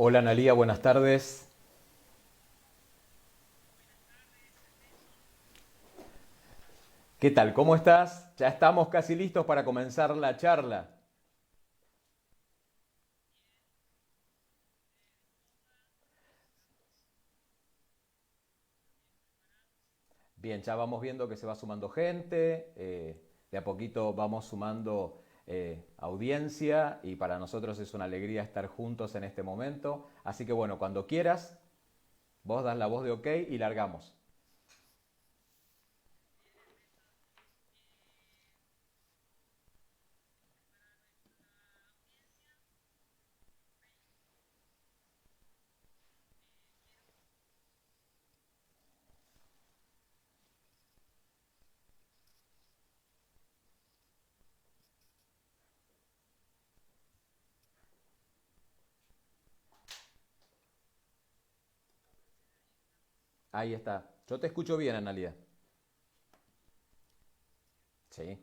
Hola Analía, buenas tardes. ¿Qué tal? ¿Cómo estás? Ya estamos casi listos para comenzar la charla. Bien, ya vamos viendo que se va sumando gente, de a poquito vamos sumando audiencia y para nosotros es una alegría estar juntos en este momento. Así que bueno, cuando quieras, vos das la voz de OK y largamos. Ahí está. Yo te escucho bien, Analía. Sí.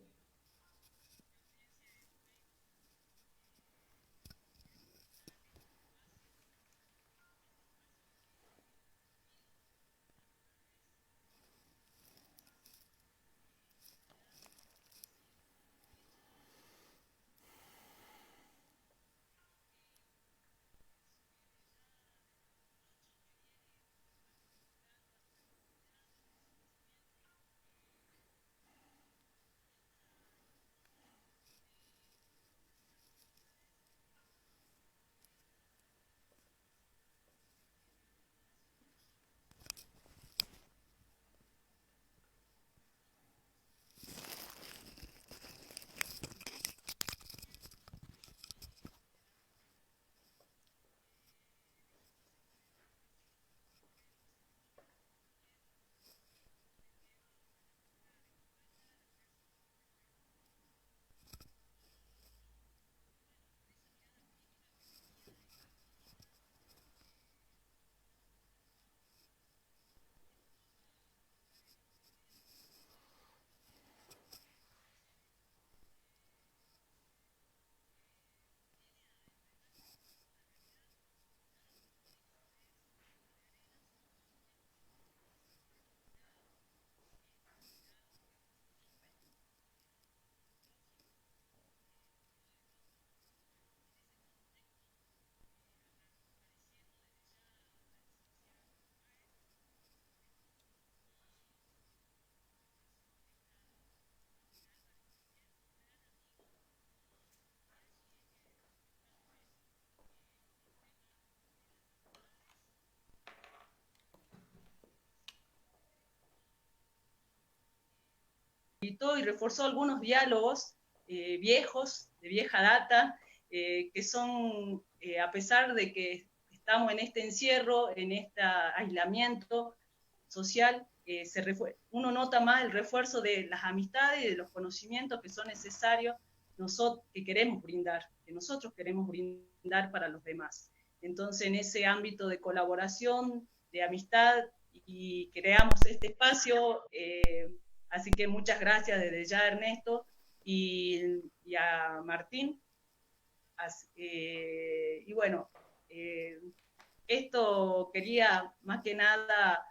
Y reforzó algunos diálogos viejos, de vieja data, que son, a pesar de que estamos en este encierro, en este aislamiento social, uno nota más el refuerzo de las amistades y de los conocimientos que son necesarios nosotros, que queremos brindar, que nosotros queremos brindar para los demás. Entonces, en ese ámbito de colaboración, de amistad, y creamos este espacio. Así que muchas gracias desde ya, Ernesto, y a Martín. Y bueno, eh, esto quería más que nada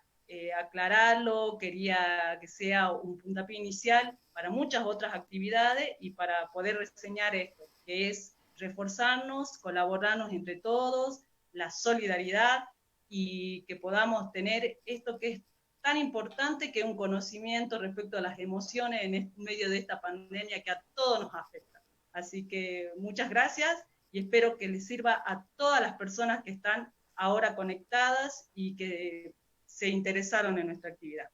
aclararlo, quería que sea un puntapié inicial para muchas otras actividades y para poder reseñar esto, que es reforzarnos, colaborarnos entre todos, la solidaridad y que podamos tener esto que es tan importante, que es un conocimiento respecto a las emociones en medio de esta pandemia que a todos nos afecta. Así que muchas gracias y espero que les sirva a todas las personas que están ahora conectadas y que se interesaron en nuestra actividad.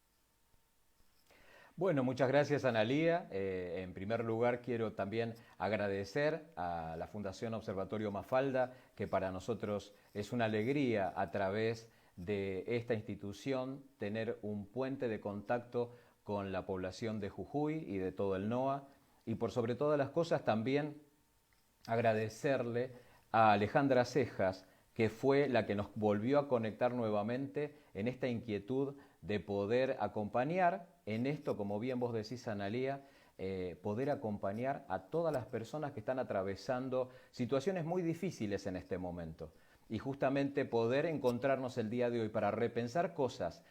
Bueno, muchas gracias Analía. En primer lugar, quiero también agradecer a la Fundación Observatorio Mafalda, que para nosotros es una alegría a través de esta institución tener un puente de contacto con la población de Jujuy y de todo el NOA. Y por sobre todas las cosas también agradecerle a Alejandra Cejas, que fue la que nos volvió a conectar nuevamente en esta inquietud de poder acompañar en esto, como bien vos decís, Analía, poder acompañar a todas las personas que están atravesando situaciones muy difíciles en este momento. y justamente poder encontrarnos el día de hoy para repensar cosas,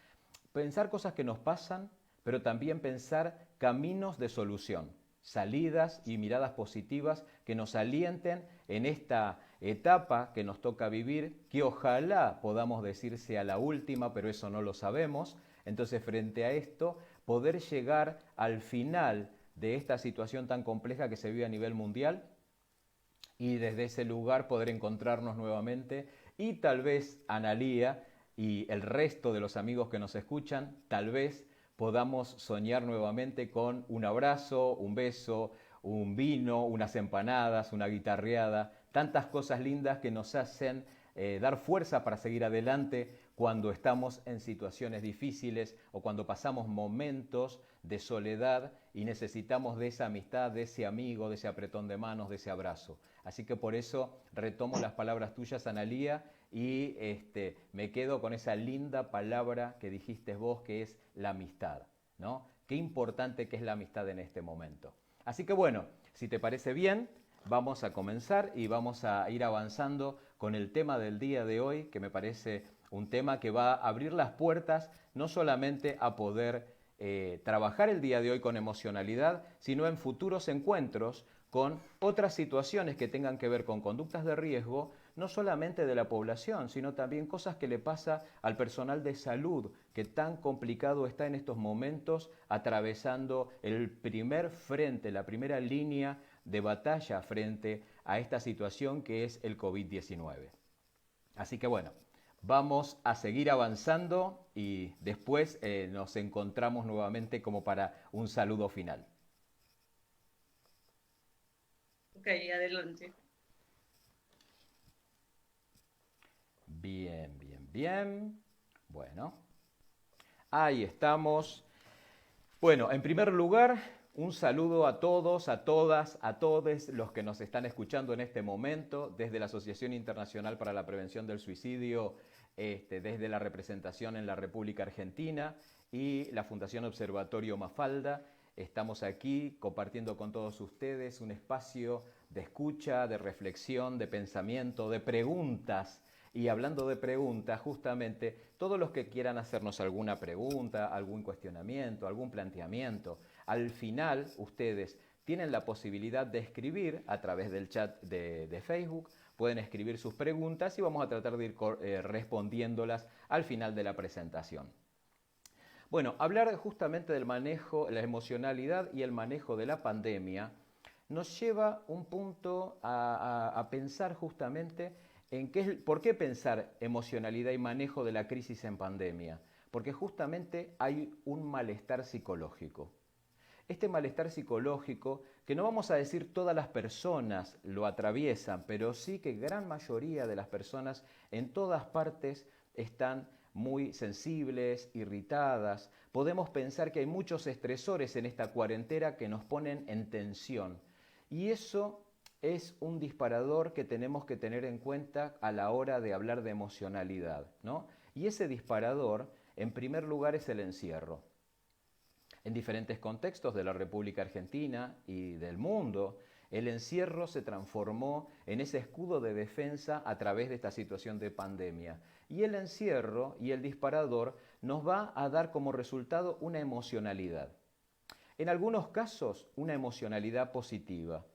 pensar cosas que nos pasan, pero también pensar caminos de solución, salidas y miradas positivas que nos alienten en esta etapa que nos toca vivir, que ojalá podamos decir sea la última, pero eso no lo sabemos. Entonces, frente a esto, poder llegar al final de esta situación tan compleja que se vive a nivel mundial y desde ese lugar poder encontrarnos nuevamente y tal vez Analía y el resto de los amigos que nos escuchan, tal vez podamos soñar nuevamente con un abrazo, un beso, un vino, unas empanadas, una guitarreada, tantas cosas lindas que nos hacen dar fuerza para seguir adelante cuando estamos en situaciones difíciles o cuando pasamos momentos de soledad y necesitamos de esa amistad, de ese amigo, de ese apretón de manos, de ese abrazo. Así que por eso retomo las palabras tuyas, Analía, y me quedo con esa linda palabra que dijiste vos, que es la amistad, ¿no? Qué importante que es la amistad en este momento. Así que bueno, si te parece bien, vamos a comenzar y vamos a ir avanzando con el tema del día de hoy, que me parece un tema que va a abrir las puertas no solamente a poder trabajar el día de hoy con emocionalidad, sino en futuros encuentros con otras situaciones que tengan que ver con conductas de riesgo, no solamente de la población, sino también cosas que le pasa al personal de salud, que tan complicado está en estos momentos atravesando el primer frente, la primera línea de batalla frente a esta situación que es el COVID-19. Así que bueno, vamos a seguir avanzando y después nos encontramos nuevamente como para un saludo final. Ok, adelante. Bien, bien, bien. Bueno, ahí estamos. Bueno, en primer lugar, un saludo a todos, a todas, a todos los que nos están escuchando en este momento, desde la Asociación Internacional para la Prevención del Suicidio, desde la representación en la República Argentina y la Fundación Observatorio Mafalda. Estamos aquí compartiendo con todos ustedes un espacio de escucha, de reflexión, de pensamiento, de preguntas. Y hablando de preguntas, justamente, todos los que quieran hacernos alguna pregunta, algún cuestionamiento, algún planteamiento, al final ustedes tienen la posibilidad de escribir a través del chat de Facebook, pueden escribir sus preguntas y vamos a tratar de ir respondiéndolas al final de la presentación. Bueno, hablar justamente del manejo, la emocionalidad y el manejo de la pandemia nos lleva un punto a pensar justamente ¿por qué pensar emocionalidad y manejo de la crisis en pandemia? Porque justamente hay un malestar psicológico. Este malestar psicológico, que no vamos a decir todas las personas lo atraviesan, pero sí que gran mayoría de las personas en todas partes están muy sensibles, irritadas. Podemos pensar que hay muchos estresores en esta cuarentena que nos ponen en tensión. Y eso es un disparador que tenemos que tener en cuenta a la hora de hablar de emocionalidad, ¿no? Y ese disparador, en primer lugar, es el encierro. En diferentes contextos de la República Argentina y del mundo, el encierro se transformó en ese escudo de defensa a través de esta situación de pandemia. Y el encierro y el disparador nos va a dar como resultado una emocionalidad. En algunos casos, una emocionalidad positiva.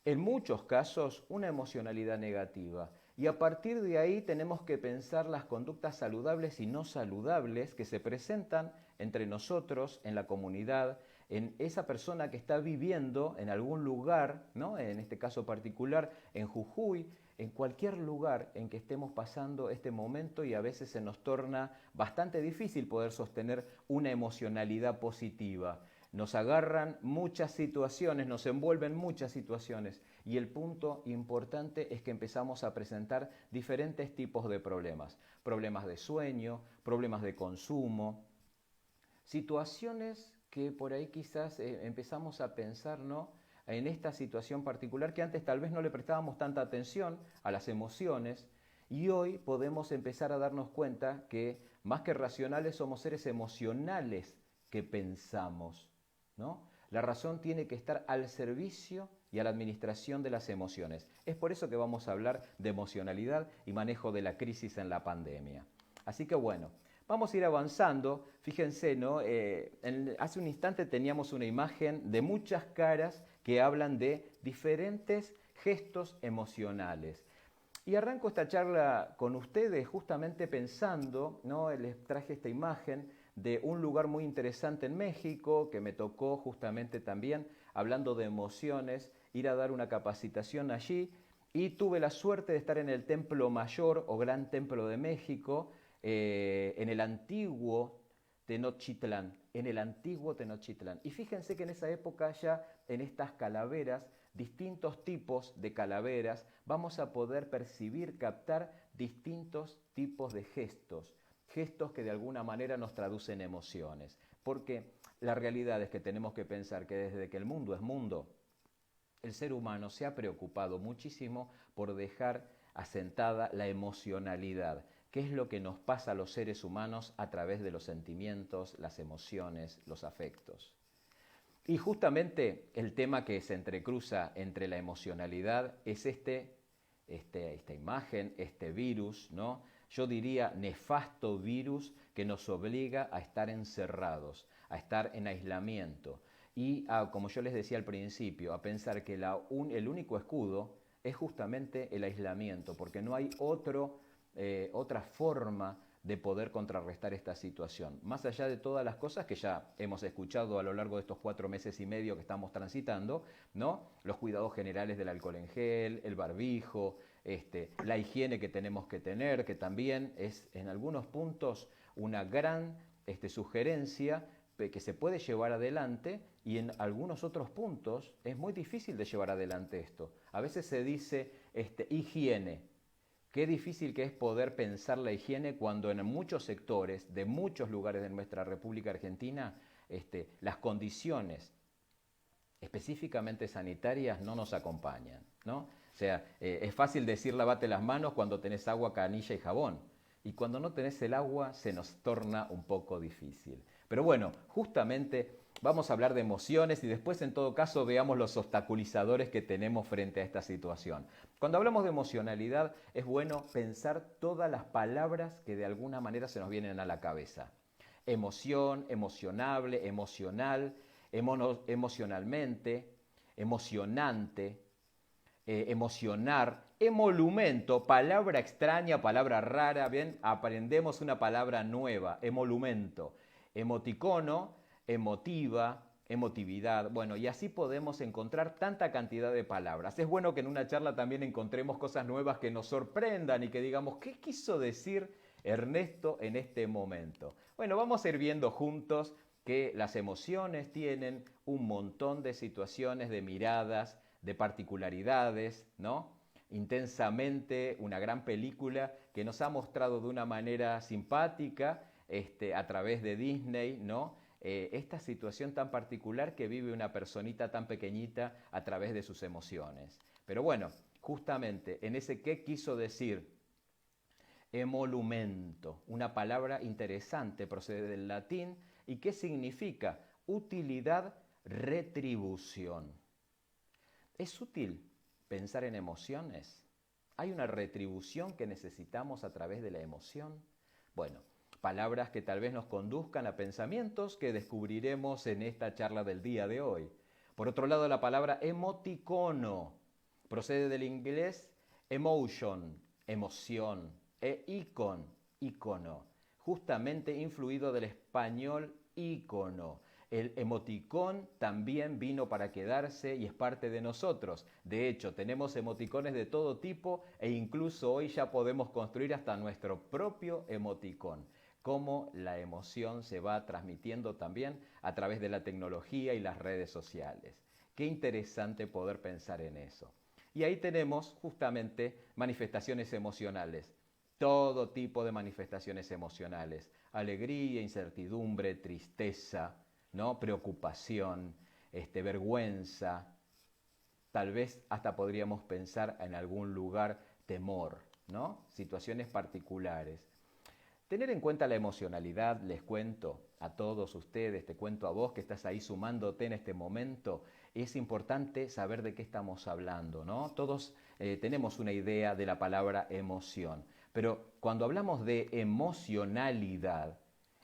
En muchos casos, una emocionalidad negativa. Y a partir de ahí tenemos que pensar las conductas saludables y no saludables que se presentan entre nosotros, en la comunidad, en esa persona que está viviendo en algún lugar, ¿no? En este caso particular, en Jujuy, en cualquier lugar en que estemos pasando este momento y a veces se nos torna bastante difícil poder sostener una emocionalidad positiva. Nos agarran muchas situaciones, nos envuelven muchas situaciones y el punto importante es que empezamos a presentar diferentes tipos de problemas. Problemas de sueño, problemas de consumo, situaciones que por ahí quizás empezamos a pensar, ¿no?, en esta situación particular que antes tal vez no le prestábamos tanta atención a las emociones y hoy podemos empezar a darnos cuenta que más que racionales somos seres emocionales que pensamos, ¿no? La razón tiene que estar al servicio y a la administración de las emociones. Es por eso que vamos a hablar de emocionalidad y manejo de la crisis en la pandemia. Así que bueno, vamos a ir avanzando. Fíjense, ¿no? Hace un instante teníamos una imagen de muchas caras que hablan de diferentes gestos emocionales. Y arranco esta charla con ustedes justamente pensando, ¿no? Les traje esta imagen de un lugar muy interesante en México que me tocó justamente también, hablando de emociones, ir a dar una capacitación allí y tuve la suerte de estar en el Templo Mayor o Gran Templo de México, en el antiguo Tenochtitlán, Y fíjense que en esa época ya en estas calaveras, distintos tipos de calaveras, vamos a poder percibir, captar distintos tipos de gestos, gestos que de alguna manera nos traducen emociones. Porque la realidad es que tenemos que pensar que desde que el mundo es mundo, el ser humano se ha preocupado muchísimo por dejar asentada la emocionalidad, que es lo que nos pasa a los seres humanos a través de los sentimientos, las emociones, los afectos. Y justamente el tema que se entrecruza entre la emocionalidad es esta imagen, este virus, ¿no? Yo diría nefasto virus que nos obliga a estar encerrados, a estar en aislamiento y, como yo les decía al principio, a pensar que el único escudo es justamente el aislamiento, porque no hay otra forma de poder contrarrestar esta situación. Más allá de todas las cosas que ya hemos escuchado a lo largo de estos 4 meses y medio que estamos transitando, ¿no? Los cuidados generales del alcohol en gel, el barbijo, la higiene que tenemos que tener, que también es en algunos puntos una gran sugerencia que se puede llevar adelante y en algunos otros puntos es muy difícil de llevar adelante esto. A veces se dice higiene. Qué difícil que es poder pensar la higiene cuando en muchos sectores, de muchos lugares de nuestra República Argentina, las condiciones específicamente sanitarias no nos acompañan, ¿no? O sea, es fácil decir lavate las manos cuando tenés agua, canilla y jabón. Y cuando no tenés el agua se nos torna un poco difícil. Pero bueno, justamente vamos a hablar de emociones y después en todo caso veamos los obstaculizadores que tenemos frente a esta situación. Cuando hablamos de emocionalidad es bueno pensar todas las palabras que de alguna manera se nos vienen a la cabeza. Emoción, emocionable, emocional, emocionalmente, emocionante, emocionar, emolumento, palabra extraña, palabra rara, bien, aprendemos una palabra nueva, emolumento, emoticono, emotiva, emotividad, bueno, y así podemos encontrar tanta cantidad de palabras. Es bueno que en una charla también encontremos cosas nuevas que nos sorprendan y que digamos, ¿qué quiso decir Ernesto en este momento? Bueno, vamos a ir viendo juntos que las emociones tienen un montón de situaciones, de miradas, de particularidades, ¿no? Intensamente, una gran película que nos ha mostrado de una manera simpática a través de Disney, ¿no? Esta situación tan particular que vive una personita tan pequeñita a través de sus emociones. Pero bueno, justamente en ese qué quiso decir emolumento, una palabra interesante, procede del latín y que significa utilidad, retribución. ¿Es útil pensar en emociones? ¿Hay una retribución que necesitamos a través de la emoción? Bueno, palabras que tal vez nos conduzcan a pensamientos que descubriremos en esta charla del día de hoy. Por otro lado, la palabra emoticono procede del inglés emotion, emoción, e icon, icono, justamente influido del español icono. El emoticón también vino para quedarse y es parte de nosotros. De hecho, tenemos emoticones de todo tipo e incluso hoy ya podemos construir hasta nuestro propio emoticón. Cómo la emoción se va transmitiendo también a través de la tecnología y las redes sociales. Qué interesante poder pensar en eso. Y ahí tenemos justamente manifestaciones emocionales. Todo tipo de manifestaciones emocionales. Alegría, incertidumbre, tristeza, ¿no? Preocupación, vergüenza, tal vez hasta podríamos pensar en algún lugar temor, ¿no? Situaciones particulares. Tener en cuenta la emocionalidad, les cuento a todos ustedes, te cuento a vos que estás ahí sumándote en este momento, es importante saber de qué estamos hablando, ¿no? Todos tenemos una idea de la palabra emoción, pero cuando hablamos de emocionalidad,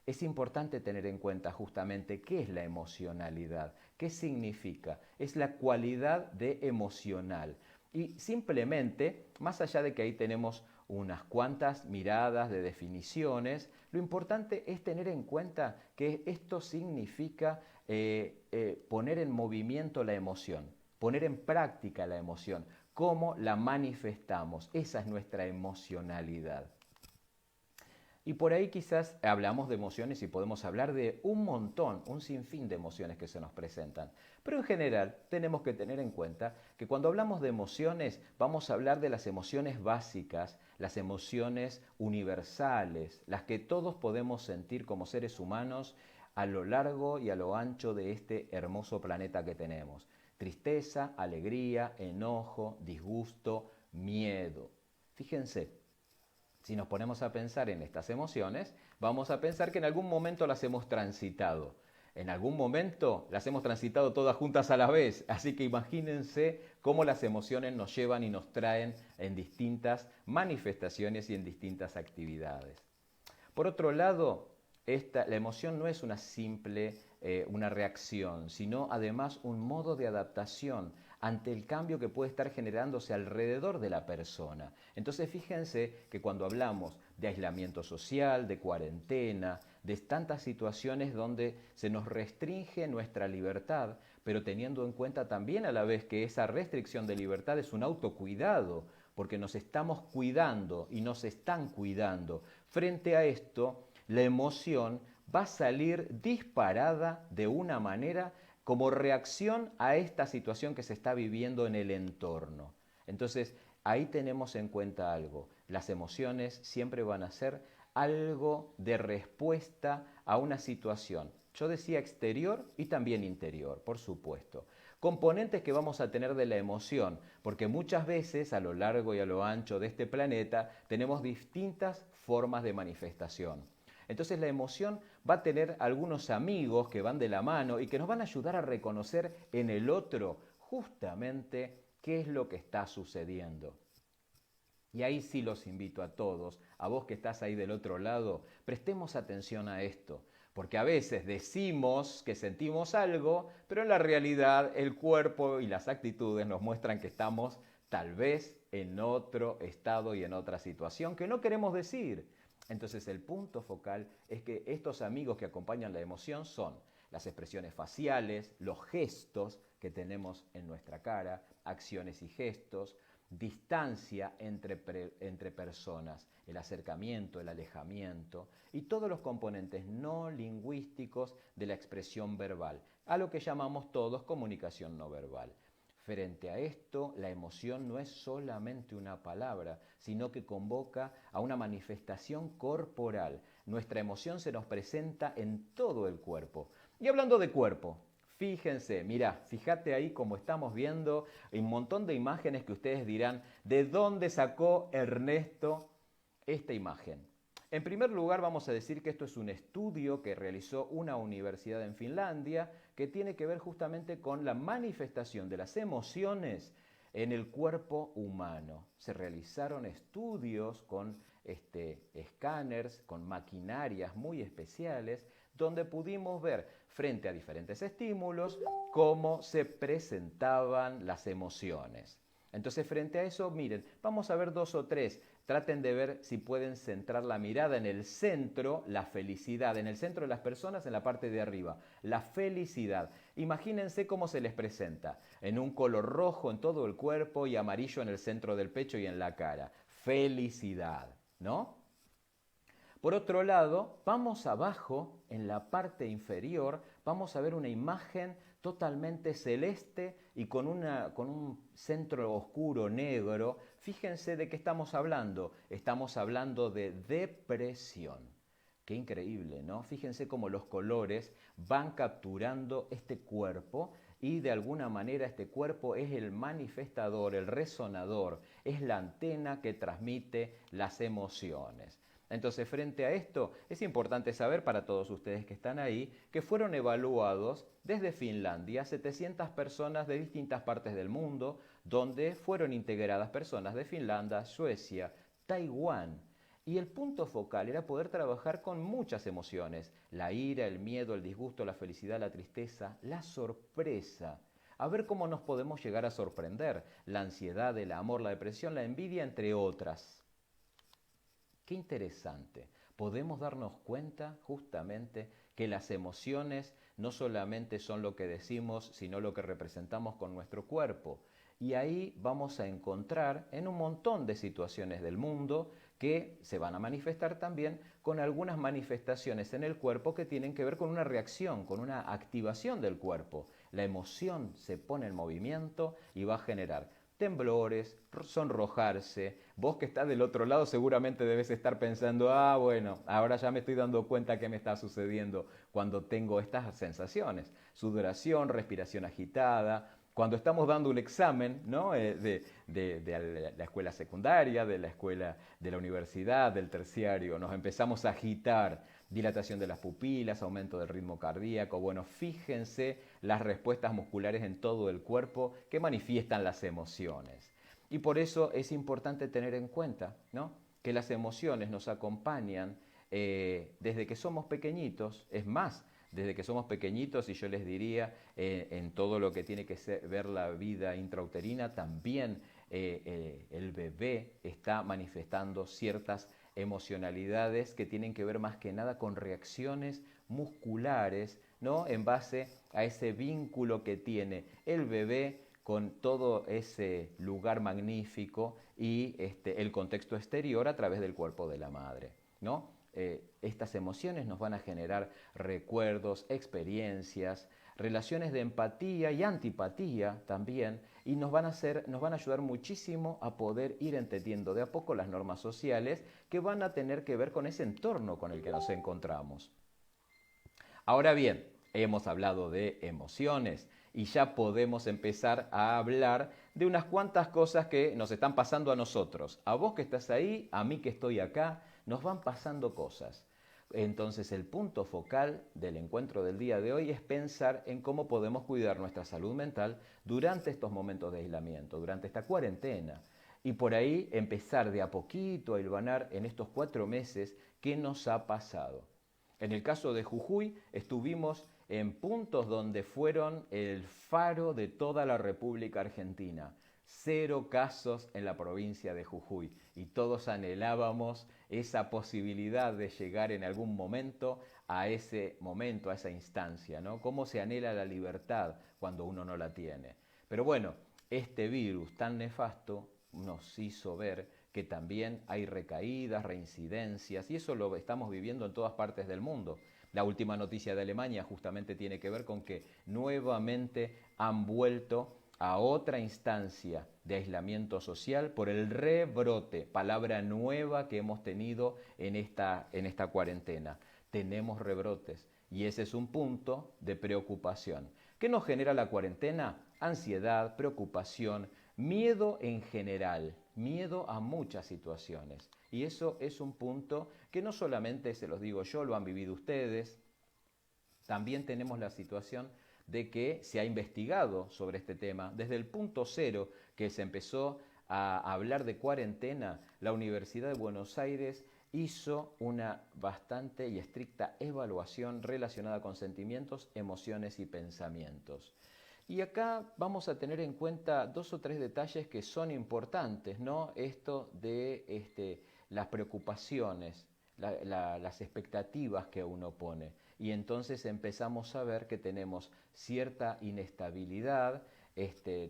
es importante tener en cuenta justamente qué es la emocionalidad, qué significa. Es la cualidad de emocional. Y simplemente, más allá de que ahí tenemos unas cuantas miradas de definiciones, lo importante es tener en cuenta que esto significa poner en movimiento la emoción, poner en práctica la emoción, cómo la manifestamos. Esa es nuestra emocionalidad. Y por ahí quizás hablamos de emociones y podemos hablar de un montón, un sinfín de emociones que se nos presentan. Pero en general tenemos que tener en cuenta que cuando hablamos de emociones vamos a hablar de las emociones básicas, las emociones universales, las que todos podemos sentir como seres humanos a lo largo y a lo ancho de este hermoso planeta que tenemos. Tristeza, alegría, enojo, disgusto, miedo. Fíjense. Si nos ponemos a pensar en estas emociones, vamos a pensar que en algún momento las hemos transitado. En algún momento las hemos transitado todas juntas a la vez. Así que imagínense cómo las emociones nos llevan y nos traen en distintas manifestaciones y en distintas actividades. Por otro lado, la emoción no es una simple una reacción, sino además un modo de adaptación ante el cambio que puede estar generándose alrededor de la persona. Entonces fíjense que cuando hablamos de aislamiento social, de cuarentena, de tantas situaciones donde se nos restringe nuestra libertad, pero teniendo en cuenta también a la vez que esa restricción de libertad es un autocuidado, porque nos estamos cuidando y nos están cuidando. Frente a esto, la emoción va a salir disparada de una manera como reacción a esta situación que se está viviendo en el entorno. Entonces, ahí tenemos en cuenta algo. Las emociones siempre van a ser algo de respuesta a una situación. Yo decía exterior y también interior, por supuesto. Componentes que vamos a tener de la emoción, porque muchas veces a lo largo y a lo ancho de este planeta tenemos distintas formas de manifestación. Entonces la emoción va a tener algunos amigos que van de la mano y que nos van a ayudar a reconocer en el otro justamente qué es lo que está sucediendo. Y ahí sí los invito a todos, a vos que estás ahí del otro lado, prestemos atención a esto, porque a veces decimos que sentimos algo, pero en la realidad el cuerpo y las actitudes nos muestran que estamos tal vez en otro estado y en otra situación que no queremos decir. Entonces el punto focal es que estos amigos que acompañan la emoción son las expresiones faciales, los gestos que tenemos en nuestra cara, acciones y gestos, distancia entre personas, el acercamiento, el alejamiento y todos los componentes no lingüísticos de la expresión verbal, a lo que llamamos todos comunicación no verbal. Frente a esto, la emoción no es solamente una palabra, sino que convoca a una manifestación corporal. Nuestra emoción se nos presenta en todo el cuerpo. Y hablando de cuerpo, fíjense, fíjate ahí como estamos viendo un montón de imágenes que ustedes dirán, ¿de dónde sacó Ernesto esta imagen? En primer lugar, vamos a decir que esto es un estudio que realizó una universidad en Finlandia que tiene que ver justamente con la manifestación de las emociones en el cuerpo humano. Se realizaron estudios con escáneres, con maquinarias muy especiales, donde pudimos ver frente a diferentes estímulos cómo se presentaban las emociones. Entonces, frente a eso, miren, vamos a ver 2 o 3. Traten de ver si pueden centrar la mirada en el centro, la felicidad, en el centro de las personas, en la parte de arriba, la felicidad. Imagínense cómo se les presenta, en un color rojo en todo el cuerpo y amarillo en el centro del pecho y en la cara. Felicidad, ¿no? Por otro lado, vamos abajo, en la parte inferior, vamos a ver una imagen totalmente celeste y con un centro oscuro negro. Fíjense de qué estamos hablando. Estamos hablando de depresión. Qué increíble, ¿no? Fíjense cómo los colores van capturando este cuerpo y de alguna manera este cuerpo es el manifestador, el resonador, es la antena que transmite las emociones. Entonces, frente a esto, es importante saber para todos ustedes que están ahí que fueron evaluados desde Finlandia 700 personas de distintas partes del mundo, donde fueron integradas personas de Finlandia, Suecia, Taiwán. Y el punto focal era poder trabajar con muchas emociones: la ira, el miedo, el disgusto, la felicidad, la tristeza, la sorpresa. A ver cómo nos podemos llegar a sorprender: la ansiedad, el amor, la depresión, la envidia, entre otras. Qué interesante. Podemos darnos cuenta justamente que las emociones no solamente son lo que decimos, sino lo que representamos con nuestro cuerpo. Y ahí vamos a encontrar en un montón de situaciones del mundo que se van a manifestar también con algunas manifestaciones en el cuerpo que tienen que ver con una reacción, con una activación del cuerpo. La emoción se pone en movimiento y va a generar temblores, sonrojarse. Vos que estás del otro lado seguramente debes estar pensando, bueno, ahora ya me estoy dando cuenta qué me está sucediendo cuando tengo estas sensaciones. Sudoración, respiración agitada. Cuando estamos dando un examen, ¿no? de la escuela secundaria, de la escuela de la universidad, del terciario, nos empezamos a agitar, dilatación de las pupilas, aumento del ritmo cardíaco. Bueno, fíjense las respuestas musculares en todo el cuerpo que manifiestan las emociones. Y por eso es importante tener en cuenta, ¿no?, que las emociones nos acompañan desde que somos pequeñitos. Es más, desde que somos pequeñitos, y yo les diría, en todo lo que tiene que ver la vida intrauterina, también el bebé está manifestando ciertas emocionalidades que tienen que ver más que nada con reacciones musculares, ¿no?, en base a ese vínculo que tiene el bebé con todo ese lugar magnífico y el contexto exterior a través del cuerpo de la madre, ¿no? Estas emociones nos van a generar recuerdos, experiencias, relaciones de empatía y antipatía también, y nos van a ayudar muchísimo a poder ir entendiendo de a poco las normas sociales que van a tener que ver con ese entorno con el que nos encontramos. Ahora bien, hemos hablado de emociones y ya podemos empezar a hablar de unas cuantas cosas que nos están pasando a nosotros. A vos que estás ahí, a mí que estoy acá, nos van pasando cosas. Entonces el punto focal del encuentro del día de hoy es pensar en cómo podemos cuidar nuestra salud mental durante estos momentos de aislamiento, durante esta cuarentena. Y por ahí empezar de a poquito a hilvanar en estos 4 meses qué nos ha pasado. En el caso de Jujuy estuvimos en puntos donde fueron el faro de toda la República Argentina. 0 casos en la provincia de Jujuy y todos anhelábamos esa posibilidad de llegar en algún momento, a esa instancia, ¿no? Cómo se anhela la libertad cuando uno no la tiene. Pero bueno, este virus tan nefasto nos hizo ver que también hay recaídas, reincidencias, y eso lo estamos viviendo en todas partes del mundo. La última noticia de Alemania justamente tiene que ver con que nuevamente han vuelto a otra instancia de aislamiento social por el rebrote, palabra nueva que hemos tenido en esta cuarentena. Tenemos rebrotes y ese es un punto de preocupación. ¿Qué nos genera la cuarentena? Ansiedad, preocupación, miedo en general, miedo a muchas situaciones. Y eso es un punto que no solamente se los digo yo, lo han vivido ustedes. También tenemos la situación de que se ha investigado sobre este tema. Desde el punto cero que se empezó a hablar de cuarentena, la Universidad de Buenos Aires hizo una bastante y estricta evaluación relacionada con sentimientos, emociones y pensamientos. Y acá vamos a tener en cuenta 2 o 3 detalles que son importantes, ¿no? Esto de las preocupaciones, las expectativas que uno pone. Y entonces empezamos a ver que tenemos cierta inestabilidad,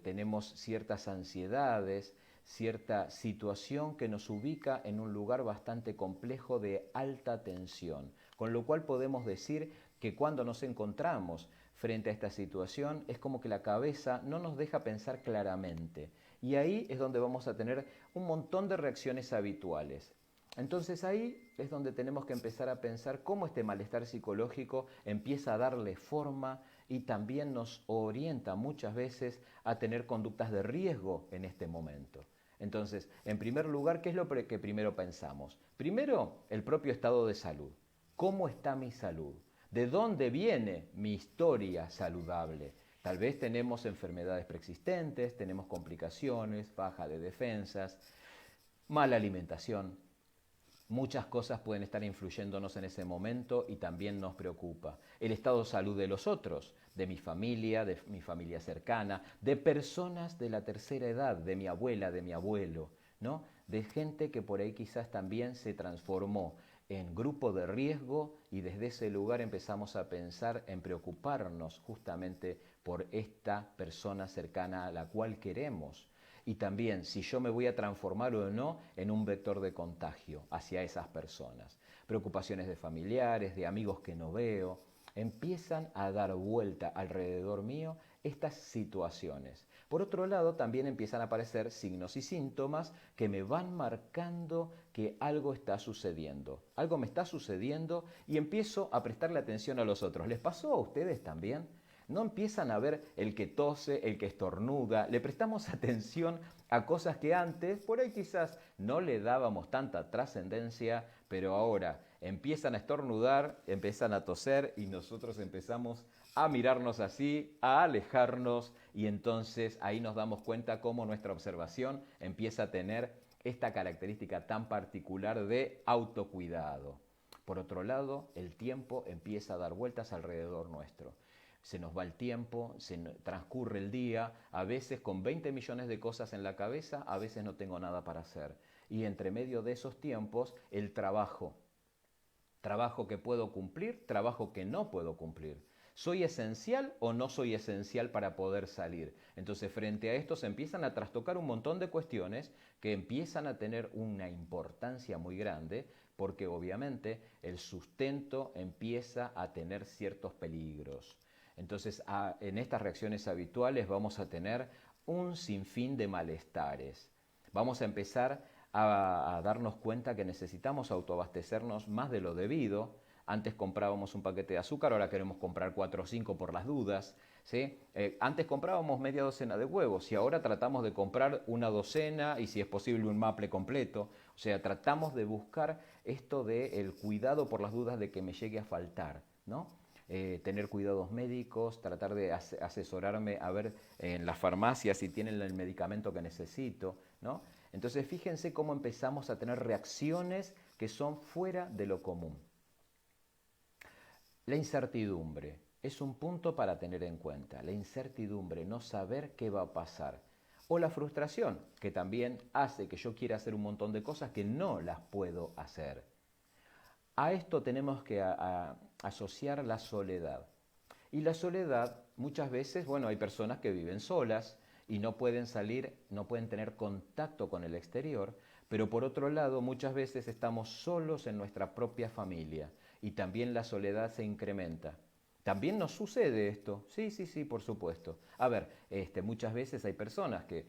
tenemos ciertas ansiedades, cierta situación que nos ubica en un lugar bastante complejo de alta tensión. Con lo cual podemos decir que cuando nos encontramos frente a esta situación es como que la cabeza no nos deja pensar claramente. Y ahí es donde vamos a tener un montón de reacciones habituales. Entonces ahí es donde tenemos que empezar a pensar cómo este malestar psicológico empieza a darle forma y también nos orienta muchas veces a tener conductas de riesgo en este momento. Entonces, en primer lugar, ¿qué es lo que primero pensamos? Primero, el propio estado de salud. ¿Cómo está mi salud? ¿De dónde viene mi historia saludable? Tal vez tenemos enfermedades preexistentes, tenemos complicaciones, baja de defensas, mala alimentación. Muchas cosas pueden estar influyéndonos en ese momento y también nos preocupa. El estado de salud de los otros, de mi familia cercana, de personas de la tercera edad, de mi abuela, de mi abuelo, ¿no? De gente que por ahí quizás también se transformó en grupo de riesgo y desde ese lugar empezamos a pensar en preocuparnos justamente por esta persona cercana a la cual queremos. Y también si yo me voy a transformar o no en un vector de contagio hacia esas personas. Preocupaciones de familiares, de amigos que no veo, empiezan a dar vuelta alrededor mío estas situaciones. Por otro lado, también empiezan a aparecer signos y síntomas que me van marcando que algo está sucediendo. Algo me está sucediendo y empiezo a prestarle atención a los otros. ¿Les pasó a ustedes también? ¿No empiezan a ver el que tose, el que estornuda? Le prestamos atención a cosas que antes, por ahí quizás no le dábamos tanta trascendencia, pero ahora empiezan a estornudar, empiezan a toser y nosotros empezamos a mirarnos así, a alejarnos y entonces ahí nos damos cuenta cómo nuestra observación empieza a tener esta característica tan particular de autocuidado. Por otro lado, el tiempo empieza a dar vueltas alrededor nuestro. Se nos va el tiempo, transcurre el día, a veces con 20 millones de cosas en la cabeza, a veces no tengo nada para hacer. Y entre medio de esos tiempos, el trabajo. Trabajo que puedo cumplir, trabajo que no puedo cumplir. ¿Soy esencial o no soy esencial para poder salir? Entonces, frente a esto se empiezan a trastocar un montón de cuestiones que empiezan a tener una importancia muy grande porque obviamente el sustento empieza a tener ciertos peligros. Entonces, en estas reacciones habituales vamos a tener un sinfín de malestares. Vamos a empezar a darnos cuenta que necesitamos autoabastecernos más de lo debido. Antes comprábamos un paquete de azúcar, ahora queremos comprar 4 o 5 por las dudas. ¿Sí? Antes comprábamos media docena de huevos y ahora tratamos de comprar una docena y si es posible un maple completo. O sea, tratamos de buscar esto del cuidado por las dudas de que me llegue a faltar, ¿no? Tener cuidados médicos, tratar de asesorarme a ver en la farmacia si tienen el medicamento que necesito, ¿no? Entonces fíjense cómo empezamos a tener reacciones que son fuera de lo común. La incertidumbre es un punto para tener en cuenta. La incertidumbre, no saber qué va a pasar. O la frustración, que también hace que yo quiera hacer un montón de cosas que no las puedo hacer. A esto tenemos que asociar la soledad. Y la soledad, muchas veces, bueno, hay personas que viven solas y no pueden salir, no pueden tener contacto con el exterior, pero por otro lado, muchas veces estamos solos en nuestra propia familia y también la soledad se incrementa. ¿También nos sucede esto? Sí, sí, sí, por supuesto. A ver, muchas veces hay personas que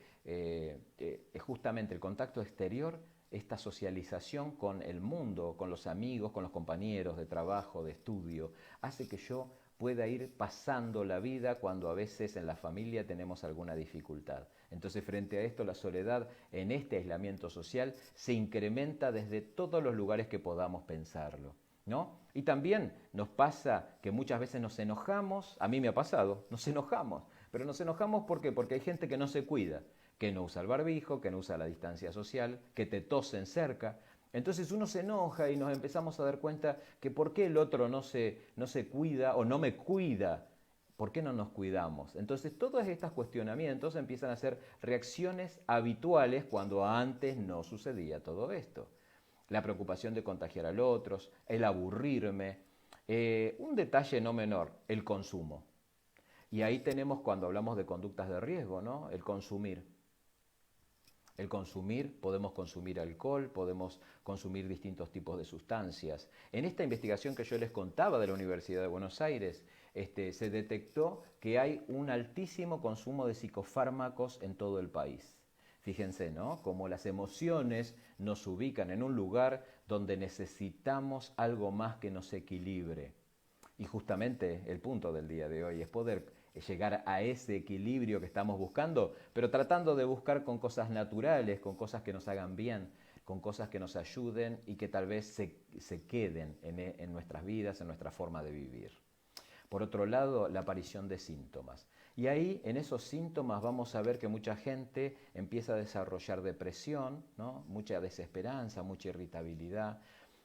justamente el contacto exterior, esta socialización con el mundo, con los amigos, con los compañeros de trabajo, de estudio, hace que yo pueda ir pasando la vida cuando a veces en la familia tenemos alguna dificultad. Entonces, frente a esto, la soledad en este aislamiento social se incrementa desde todos los lugares que podamos pensarlo, ¿no? Y también nos pasa que muchas veces nos enojamos, a mí me ha pasado, nos enojamos, pero nos enojamos ¿por qué? Porque hay gente que no se cuida, que no usa el barbijo, que no usa la distancia social, que te tosen cerca. Entonces uno se enoja y nos empezamos a dar cuenta que por qué el otro no se cuida o no me cuida, ¿por qué no nos cuidamos? Entonces todos estos cuestionamientos empiezan a ser reacciones habituales cuando antes no sucedía todo esto. La preocupación de contagiar a los otros, el aburrirme, un detalle no menor, el consumo. Y ahí tenemos cuando hablamos de conductas de riesgo, ¿no? El consumir. El consumir, podemos consumir alcohol, podemos consumir distintos tipos de sustancias. En esta investigación que yo les contaba de la Universidad de Buenos Aires, se detectó que hay un altísimo consumo de psicofármacos en todo el país. Fíjense, ¿no? Cómo las emociones nos ubican en un lugar donde necesitamos algo más que nos equilibre. Y justamente el punto del día de hoy es poder llegar a ese equilibrio que estamos buscando, pero tratando de buscar con cosas naturales, con cosas que nos hagan bien, con cosas que nos ayuden y que tal vez se queden en nuestras vidas, en nuestra forma de vivir. Por otro lado, la aparición de síntomas. Y ahí, en esos síntomas, vamos a ver que mucha gente empieza a desarrollar depresión, ¿no? Mucha desesperanza, mucha irritabilidad.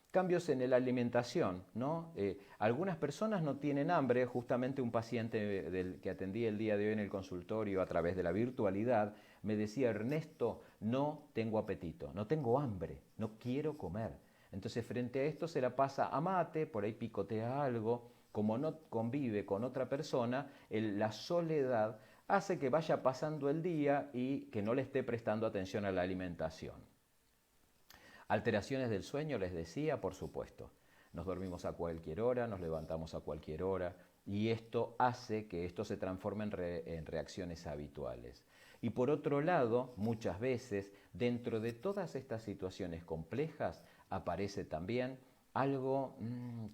Cambios en la alimentación, ¿no? Algunas personas no tienen hambre. Justamente un paciente que atendí el día de hoy en el consultorio a través de la virtualidad me decía: Ernesto, no tengo apetito, no tengo hambre, no quiero comer. Entonces, frente a esto se la pasa a mate, por ahí picotea algo. Como no convive con otra persona, la soledad hace que vaya pasando el día y que no le esté prestando atención a la alimentación. Alteraciones del sueño, les decía, por supuesto. Nos dormimos a cualquier hora, nos levantamos a cualquier hora y esto hace que esto se transforme en reacciones habituales. Y por otro lado, muchas veces, dentro de todas estas situaciones complejas, aparece también algo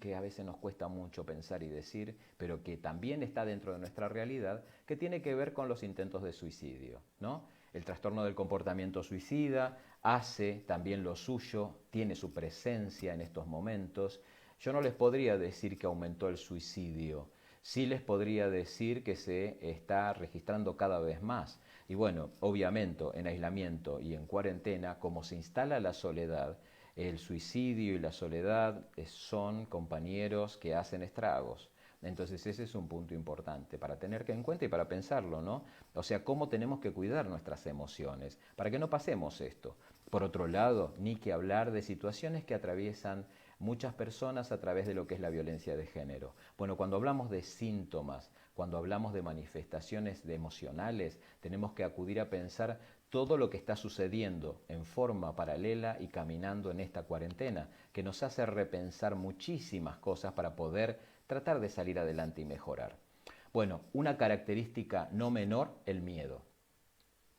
que a veces nos cuesta mucho pensar y decir, pero que también está dentro de nuestra realidad, que tiene que ver con los intentos de suicidio, ¿no? El trastorno del comportamiento suicida hace también lo suyo, tiene su presencia en estos momentos. Yo no les podría decir que aumentó el suicidio, sí les podría decir que se está registrando cada vez más. Y bueno, obviamente en aislamiento y en cuarentena, como se instala la soledad, el suicidio y la soledad son compañeros que hacen estragos. Entonces ese es un punto importante para tener en cuenta y para pensarlo, ¿no? O sea, cómo tenemos que cuidar nuestras emociones para que no pasemos esto. Por otro lado, ni que hablar de situaciones que atraviesan muchas personas a través de lo que es la violencia de género. Bueno, cuando hablamos de síntomas, cuando hablamos de manifestaciones emocionales, tenemos que acudir a pensar todo lo que está sucediendo en forma paralela y caminando en esta cuarentena, que nos hace repensar muchísimas cosas para poder tratar de salir adelante y mejorar. Bueno, una característica no menor, el miedo.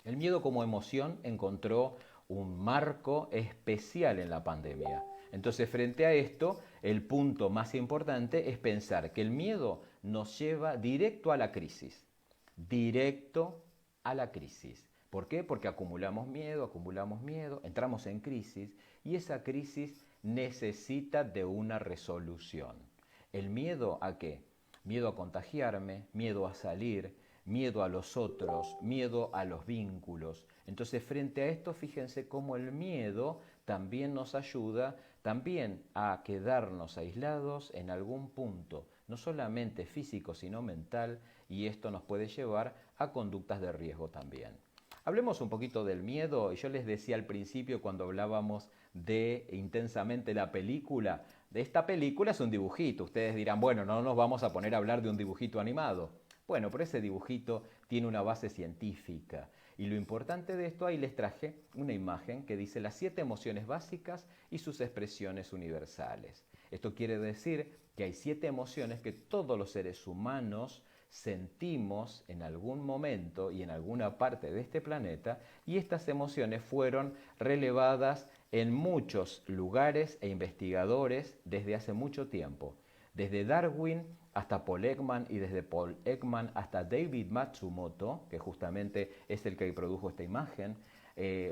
El miedo como emoción encontró un marco especial en la pandemia. Entonces, frente a esto, el punto más importante es pensar que el miedo nos lleva directo a la crisis. Directo a la crisis. ¿Por qué? Porque acumulamos miedo, entramos en crisis y esa crisis necesita de una resolución. ¿El miedo a qué? Miedo a contagiarme, miedo a salir, miedo a los otros, miedo a los vínculos. Entonces, frente a esto, fíjense cómo el miedo también nos ayuda también a quedarnos aislados en algún punto, no solamente físico, sino mental, y esto nos puede llevar a conductas de riesgo también. Hablemos un poquito del miedo. Yo les decía al principio cuando hablábamos de Intensamente la película, de esta película es un dibujito. Ustedes dirán, bueno, no nos vamos a poner a hablar de un dibujito animado. Bueno, pero ese dibujito tiene una base científica. Y lo importante de esto, ahí les traje una imagen que dice las 7 emociones básicas y sus expresiones universales. Esto quiere decir que hay 7 emociones que todos los seres humanos sentimos en algún momento y en alguna parte de este planeta, y estas emociones fueron relevadas en muchos lugares e investigadores desde hace mucho tiempo. Desde Darwin hasta Paul Ekman y desde Paul Ekman hasta David Matsumoto, que justamente es el que produjo esta imagen,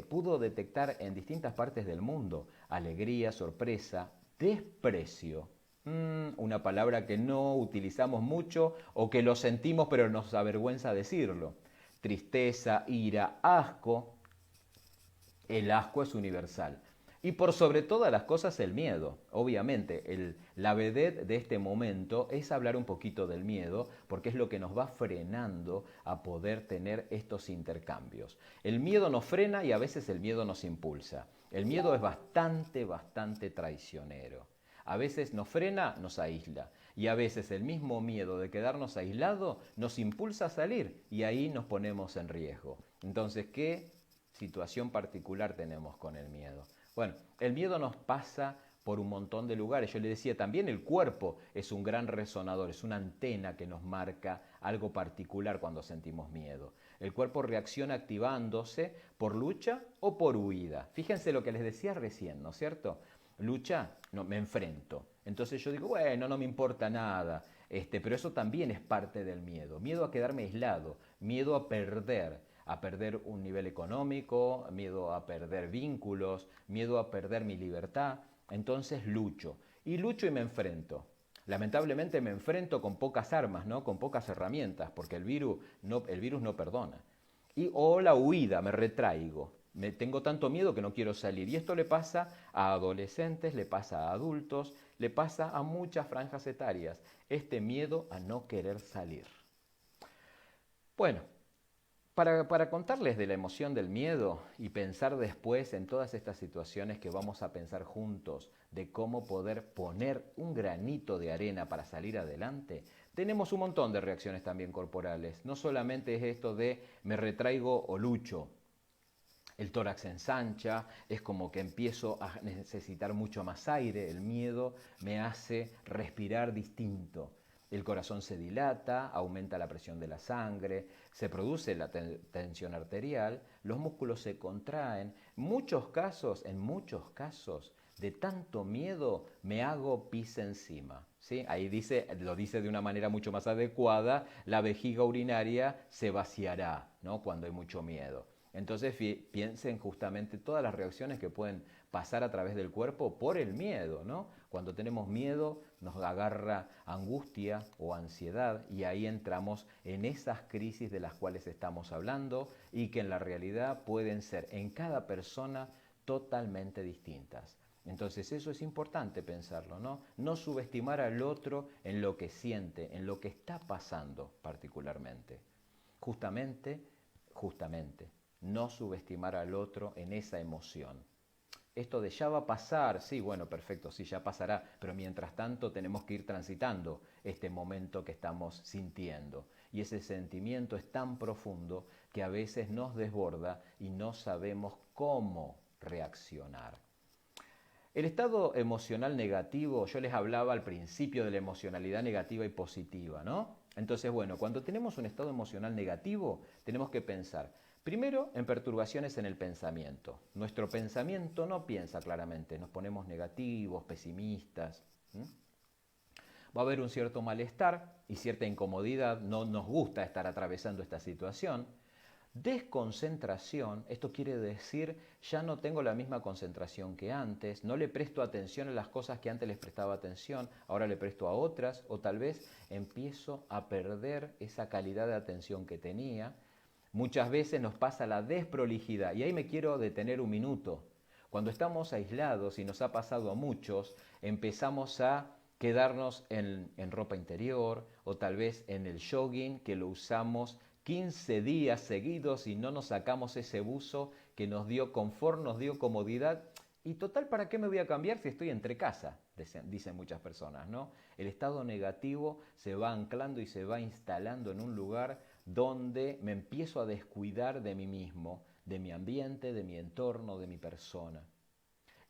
pudo detectar en distintas partes del mundo alegría, sorpresa, desprecio, una palabra que no utilizamos mucho o que lo sentimos pero nos avergüenza decirlo, tristeza, ira, asco. El asco es universal. Y por sobre todas las cosas el miedo. Obviamente, la vedette de este momento es hablar un poquito del miedo, porque es lo que nos va frenando a poder tener estos intercambios. El miedo nos frena y a veces el miedo nos impulsa. El miedo es bastante traicionero. A veces nos frena, nos aísla. Y a veces el mismo miedo de quedarnos aislados nos impulsa a salir y ahí nos ponemos en riesgo. Entonces, ¿qué situación particular tenemos con el miedo? Bueno, el miedo nos pasa por un montón de lugares. Yo le decía, también el cuerpo es un gran resonador, es una antena que nos marca algo particular cuando sentimos miedo. El cuerpo reacciona activándose por lucha o por huida. Fíjense lo que les decía recién, ¿no es cierto? Lucha, no, me enfrento. Entonces yo digo, bueno, no me importa nada. Pero eso también es parte del miedo. Miedo a quedarme aislado, miedo a perder un nivel económico, miedo a perder vínculos, miedo a perder mi libertad. Entonces lucho. Y lucho y me enfrento. Lamentablemente me enfrento con pocas armas, ¿no? Con pocas herramientas, porque el virus no perdona. O la huida, me retraigo. Tengo tanto miedo que no quiero salir. Y esto le pasa a adolescentes, le pasa a adultos, le pasa a muchas franjas etarias. Este miedo a no querer salir. Bueno, para contarles de la emoción del miedo y pensar después en todas estas situaciones que vamos a pensar juntos de cómo poder poner un granito de arena para salir adelante, tenemos un montón de reacciones también corporales. No solamente es esto de me retraigo o lucho. El tórax se ensancha, es como que empiezo a necesitar mucho más aire, el miedo me hace respirar distinto. El corazón se dilata, aumenta la presión de la sangre, se produce la tensión arterial, los músculos se contraen. En muchos casos, de tanto miedo me hago pis encima. ¿Sí? Ahí lo dice de una manera mucho más adecuada, la vejiga urinaria se vaciará, ¿no? Cuando hay mucho miedo. Entonces piensen justamente todas las reacciones que pueden pasar a través del cuerpo por el miedo, ¿no? Cuando tenemos miedo nos agarra angustia o ansiedad y ahí entramos en esas crisis de las cuales estamos hablando y que en la realidad pueden ser en cada persona totalmente distintas. Entonces eso es importante pensarlo, ¿no? No subestimar al otro en lo que siente, en lo que está pasando particularmente. Justamente, no subestimar al otro en esa emoción. Esto de ya va a pasar, sí, bueno, perfecto, sí, ya pasará, pero mientras tanto tenemos que ir transitando este momento que estamos sintiendo. Y ese sentimiento es tan profundo que a veces nos desborda y no sabemos cómo reaccionar. El estado emocional negativo, yo les hablaba al principio de la emocionalidad negativa y positiva, ¿no? Entonces, bueno, cuando tenemos un estado emocional negativo, tenemos que pensar, primero, en perturbaciones en el pensamiento. Nuestro pensamiento no piensa claramente, nos ponemos negativos, pesimistas. Va a haber un cierto malestar y cierta incomodidad, no nos gusta estar atravesando esta situación. Desconcentración, esto quiere decir ya no tengo la misma concentración que antes, no le presto atención a las cosas que antes les prestaba atención, ahora le presto a otras, o tal vez empiezo a perder esa calidad de atención que tenía. Muchas veces nos pasa la desprolijidad, y ahí me quiero detener un minuto. Cuando estamos aislados, y nos ha pasado a muchos, empezamos a quedarnos en ropa interior, o tal vez en el jogging, que lo usamos 15 días seguidos y no nos sacamos ese buzo que nos dio confort, nos dio comodidad. Y total, ¿para qué me voy a cambiar si estoy entre casa? Dicen muchas personas, ¿no? El estado negativo se va anclando y se va instalando en un lugar donde me empiezo a descuidar de mí mismo, de mi ambiente, de mi entorno, de mi persona.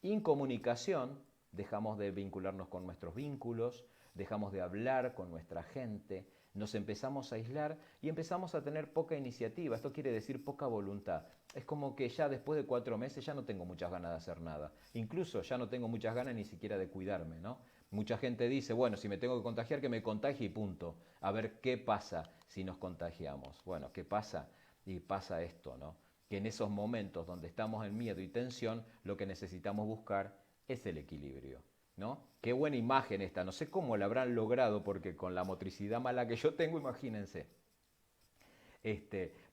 Incomunicación, dejamos de vincularnos con nuestros vínculos, dejamos de hablar con nuestra gente, nos empezamos a aislar y empezamos a tener poca iniciativa. Esto quiere decir poca voluntad. Es como que ya después de 4 meses ya no tengo muchas ganas de hacer nada. Incluso ya no tengo muchas ganas ni siquiera de cuidarme, ¿no? Mucha gente dice, bueno, si me tengo que contagiar, que me contagie y punto. A ver qué pasa si nos contagiamos. Bueno, ¿qué pasa? Y pasa esto, ¿no? Que en esos momentos donde estamos en miedo y tensión, lo que necesitamos buscar es el equilibrio, ¿no? Qué buena imagen esta, no sé cómo la habrán logrado, porque con la motricidad mala que yo tengo, imagínense.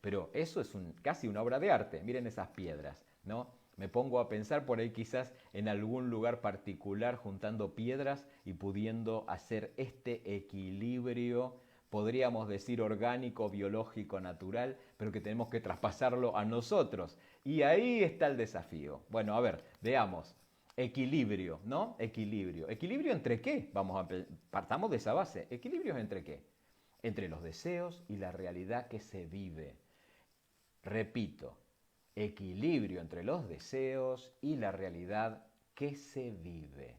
Pero eso es casi una obra de arte, miren esas piedras, ¿no? Me pongo a pensar por ahí quizás en algún lugar particular juntando piedras y pudiendo hacer este equilibrio, podríamos decir orgánico, biológico, natural, pero que tenemos que traspasarlo a nosotros. Y ahí está el desafío. Bueno, a ver, veamos. Equilibrio, ¿no? Equilibrio. ¿Equilibrio entre qué? Partamos de esa base. ¿Equilibrio entre qué? Entre los deseos y la realidad que se vive. Repito, equilibrio entre los deseos y la realidad que se vive.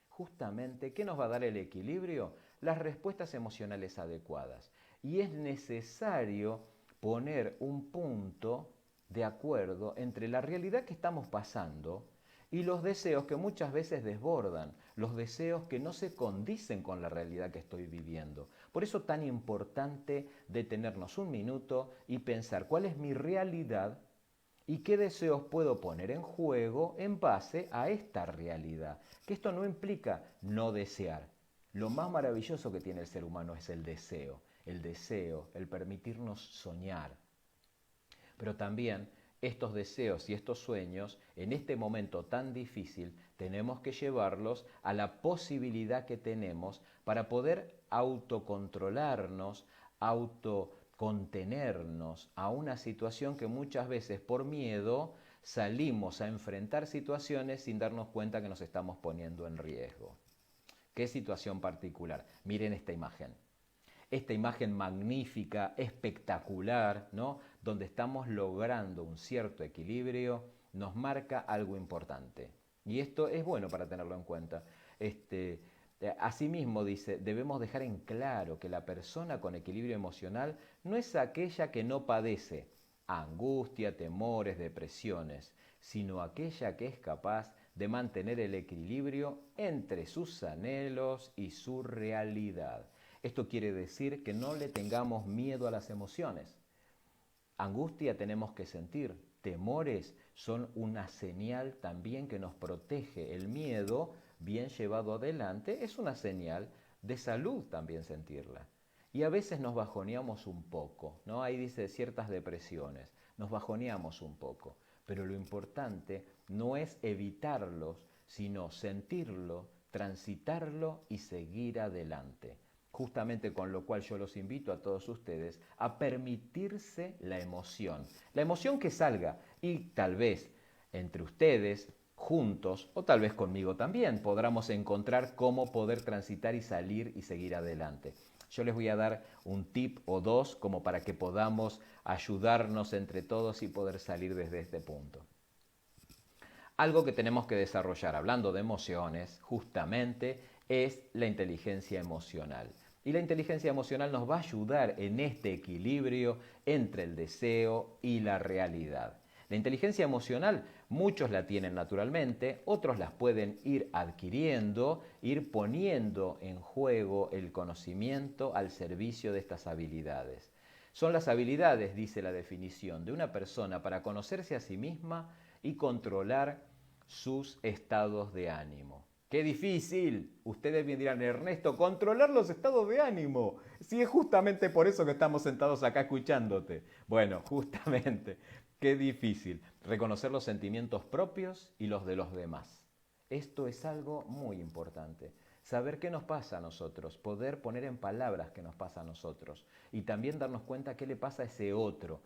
Justamente, ¿qué nos va a dar el equilibrio? Las respuestas emocionales adecuadas. Y es necesario poner un punto de acuerdo entre la realidad que estamos pasando y los deseos que muchas veces desbordan, los deseos que no se condicen con la realidad que estoy viviendo. Por eso tan importante detenernos un minuto y pensar cuál es mi realidad y qué deseos puedo poner en juego en base a esta realidad. Que esto no implica no desear. Lo más maravilloso que tiene el ser humano es el deseo, el permitirnos soñar. Pero también estos deseos y estos sueños, en este momento tan difícil, tenemos que llevarlos a la posibilidad que tenemos para poder autocontrolarnos, autocontenernos a una situación que muchas veces por miedo salimos a enfrentar situaciones sin darnos cuenta que nos estamos poniendo en riesgo. ¿Qué situación particular? Miren esta imagen. Esta imagen magnífica, espectacular, ¿no? Donde estamos logrando un cierto equilibrio, nos marca algo importante. Y esto es bueno para tenerlo en cuenta. Asimismo dice, debemos dejar en claro que la persona con equilibrio emocional no es aquella que no padece angustia, temores, depresiones, sino aquella que es capaz de mantener el equilibrio entre sus anhelos y su realidad. Esto quiere decir que no le tengamos miedo a las emociones. Angustia tenemos que sentir, temores son una señal también que nos protege. El miedo, bien llevado adelante, es una señal de salud también sentirla. Y a veces nos bajoneamos un poco, ¿no? Ahí dice ciertas depresiones, nos bajoneamos un poco, pero lo importante no es evitarlos, sino sentirlo, transitarlo y seguir adelante. Justamente con lo cual yo los invito a todos ustedes a permitirse la emoción que salga y tal vez entre ustedes, juntos o tal vez conmigo también, podamos encontrar cómo poder transitar y salir y seguir adelante. Yo les voy a dar un tip o dos como para que podamos ayudarnos entre todos y poder salir desde este punto. Algo que tenemos que desarrollar, hablando de emociones, justamente, es la inteligencia emocional. Y la inteligencia emocional nos va a ayudar en este equilibrio entre el deseo y la realidad. La inteligencia emocional, muchos la tienen naturalmente, otros las pueden ir adquiriendo, ir poniendo en juego el conocimiento al servicio de estas habilidades. Son las habilidades, dice la definición, de una persona para conocerse a sí misma y controlar sus estados de ánimo. ¡Qué difícil! Ustedes me dirán, Ernesto, controlar los estados de ánimo. Sí, es justamente por eso que estamos sentados acá escuchándote. Bueno, justamente, qué difícil. Reconocer los sentimientos propios y los de los demás. Esto es algo muy importante. Saber qué nos pasa a nosotros, poder poner en palabras qué nos pasa a nosotros y también darnos cuenta qué le pasa a ese otro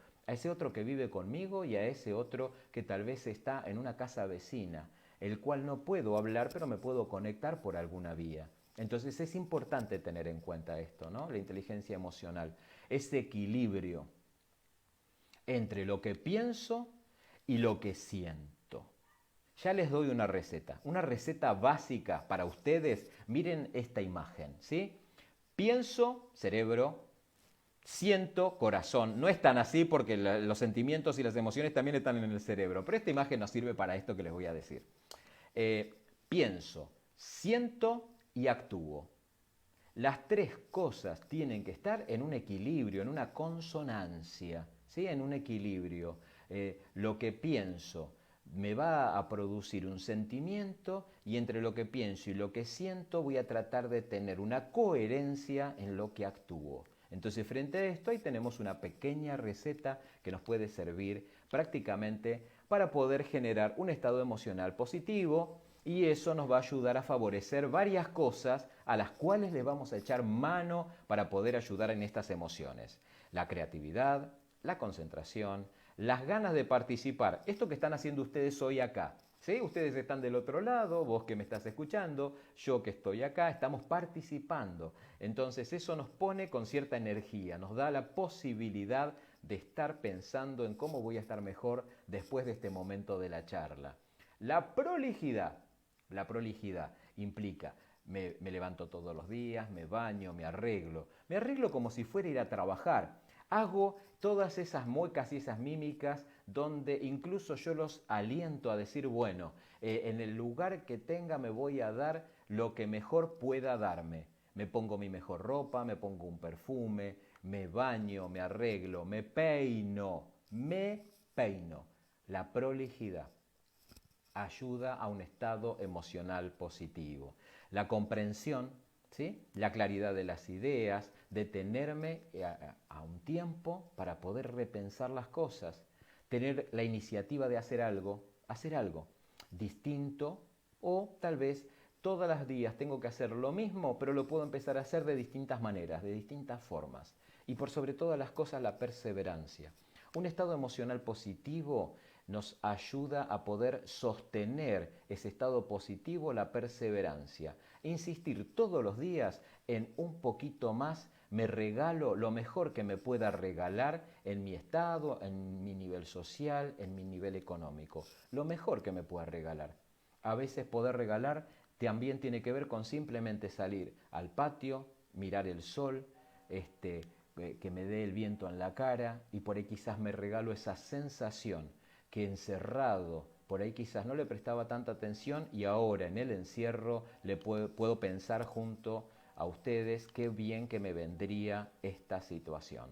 que vive conmigo y a ese otro que tal vez está en una casa vecina, el cual no puedo hablar, pero me puedo conectar por alguna vía. Entonces es importante tener en cuenta esto, ¿no? La inteligencia emocional, ese equilibrio entre lo que pienso y lo que siento. Ya les doy una receta básica para ustedes. Miren esta imagen, ¿sí? Pienso, cerebro, siento, corazón. No es tan así porque los sentimientos y las emociones también están en el cerebro, pero esta imagen nos sirve para esto que les voy a decir. Pienso, siento y actúo. Las tres cosas tienen que estar en un equilibrio, en una consonancia, ¿sí? En un equilibrio. Lo que pienso me va a producir un sentimiento y entre lo que pienso y lo que siento voy a tratar de tener una coherencia en lo que actúo. Entonces, frente a esto, ahí tenemos una pequeña receta que nos puede servir prácticamente para poder generar un estado emocional positivo y eso nos va a ayudar a favorecer varias cosas a las cuales le vamos a echar mano para poder ayudar en estas emociones. La creatividad, la concentración, las ganas de participar. Esto que están haciendo ustedes hoy acá. ¿Sí? Ustedes están del otro lado, vos que me estás escuchando, yo que estoy acá, estamos participando. Entonces eso nos pone con cierta energía, nos da la posibilidad de estar pensando en cómo voy a estar mejor después de este momento de la charla. La prolijidad implica, me levanto todos los días, me baño, me arreglo como si fuera a ir a trabajar. Hago todas esas muecas y esas mímicas donde incluso yo los aliento a decir, bueno, en el lugar que tenga me voy a dar lo que mejor pueda darme. Me pongo mi mejor ropa, me pongo un perfume, me baño, me arreglo, me peino. La prolijidad ayuda a un estado emocional positivo. La comprensión, ¿sí? La claridad de las ideas, detenerme a un tiempo para poder repensar las cosas, tener la iniciativa de hacer algo distinto, o tal vez todos los días tengo que hacer lo mismo, pero lo puedo empezar a hacer de distintas maneras, de distintas formas. Y por sobre todas las cosas, la perseverancia. Un estado emocional positivo nos ayuda a poder sostener ese estado positivo, la perseverancia. Insistir todos los días en un poquito más, me regalo lo mejor que me pueda regalar en mi estado, en mi nivel social, en mi nivel económico. Lo mejor que me pueda regalar. A veces poder regalar también tiene que ver con simplemente salir al patio, mirar el sol, que me dé el viento en la cara, y por ahí quizás me regalo esa sensación que encerrado, por ahí quizás no le prestaba tanta atención, y ahora en el encierro le puedo pensar junto a ustedes qué bien que me vendría esta situación.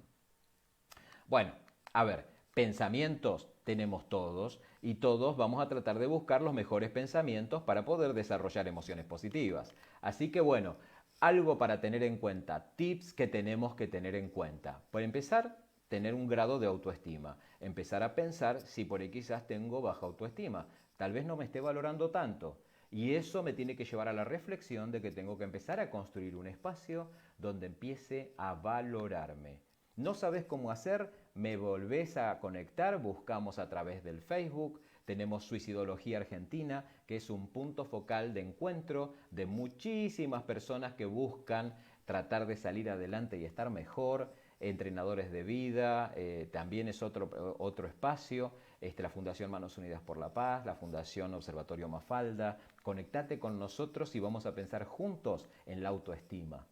Bueno, a ver, pensamientos tenemos todos, y todos vamos a tratar de buscar los mejores pensamientos para poder desarrollar emociones positivas. Así que bueno, algo para tener en cuenta, tips que tenemos que tener en cuenta. Por empezar, tener un grado de autoestima. Empezar a pensar si por ahí quizás tengo baja autoestima. Tal vez no me esté valorando tanto. Y eso me tiene que llevar a la reflexión de que tengo que empezar a construir un espacio donde empiece a valorarme. ¿No sabes cómo hacer? Me volvés a conectar, buscamos a través del Facebook. Tenemos Suicidología Argentina, que es un punto focal de encuentro de muchísimas personas que buscan tratar de salir adelante y estar mejor. Entrenadores de vida, también es otro espacio. La Fundación Manos Unidas por la Paz, la Fundación Observatorio Mafalda. Conectate con nosotros y vamos a pensar juntos en la autoestima.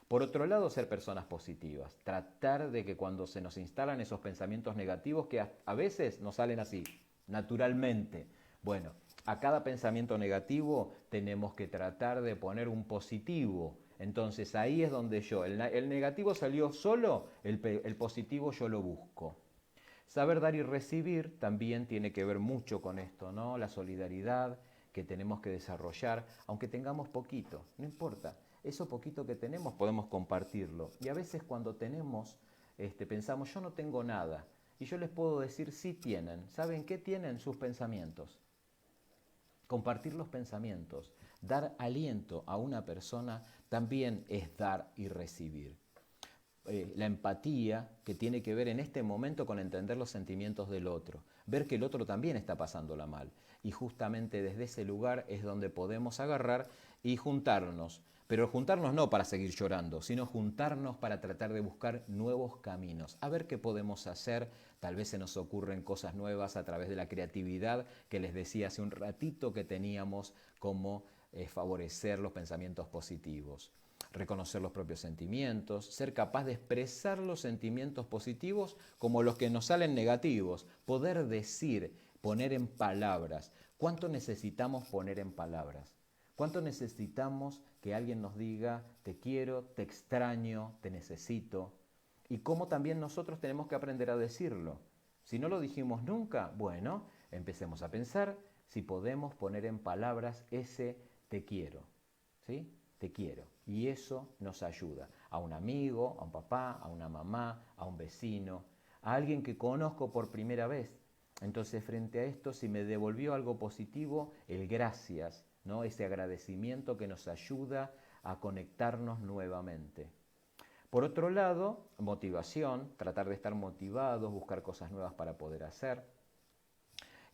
Por otro lado, ser personas positivas. Tratar de que cuando se nos instalan esos pensamientos negativos, que a veces nos salen así, naturalmente. Bueno, a cada pensamiento negativo tenemos que tratar de poner un positivo. Entonces ahí es donde el negativo salió solo, el positivo yo lo busco. Saber dar y recibir también tiene que ver mucho con esto, ¿no? La solidaridad que tenemos que desarrollar, aunque tengamos poquito, no importa. Eso poquito que tenemos podemos compartirlo. Y a veces cuando tenemos, pensamos, yo no tengo nada. Y yo les puedo decir, sí tienen. ¿Saben qué tienen? Sus pensamientos. Compartir los pensamientos, dar aliento a una persona también es dar y recibir. La empatía, que tiene que ver en este momento con entender los sentimientos del otro, ver que el otro también está pasándola mal. Y justamente desde ese lugar es donde podemos agarrar y juntarnos. Pero juntarnos no para seguir llorando, sino juntarnos para tratar de buscar nuevos caminos, a ver qué podemos hacer. Tal vez se nos ocurren cosas nuevas a través de la creatividad que les decía hace un ratito que teníamos, como favorecer los pensamientos positivos. Reconocer los propios sentimientos, ser capaz de expresar los sentimientos positivos como los que nos salen negativos, poder decir, poner en palabras. ¿Cuánto necesitamos poner en palabras? ¿Cuánto necesitamos que alguien nos diga, te quiero, te extraño, te necesito? Y cómo también nosotros tenemos que aprender a decirlo. Si no lo dijimos nunca, bueno, empecemos a pensar si podemos poner en palabras ese te quiero, ¿sí? Te quiero. Y eso nos ayuda a un amigo, a un papá, a una mamá, a un vecino, a alguien que conozco por primera vez. Entonces, frente a esto, si me devolvió algo positivo, el gracias, ¿no? Ese agradecimiento que nos ayuda a conectarnos nuevamente. Por otro lado, motivación, tratar de estar motivados, buscar cosas nuevas para poder hacer.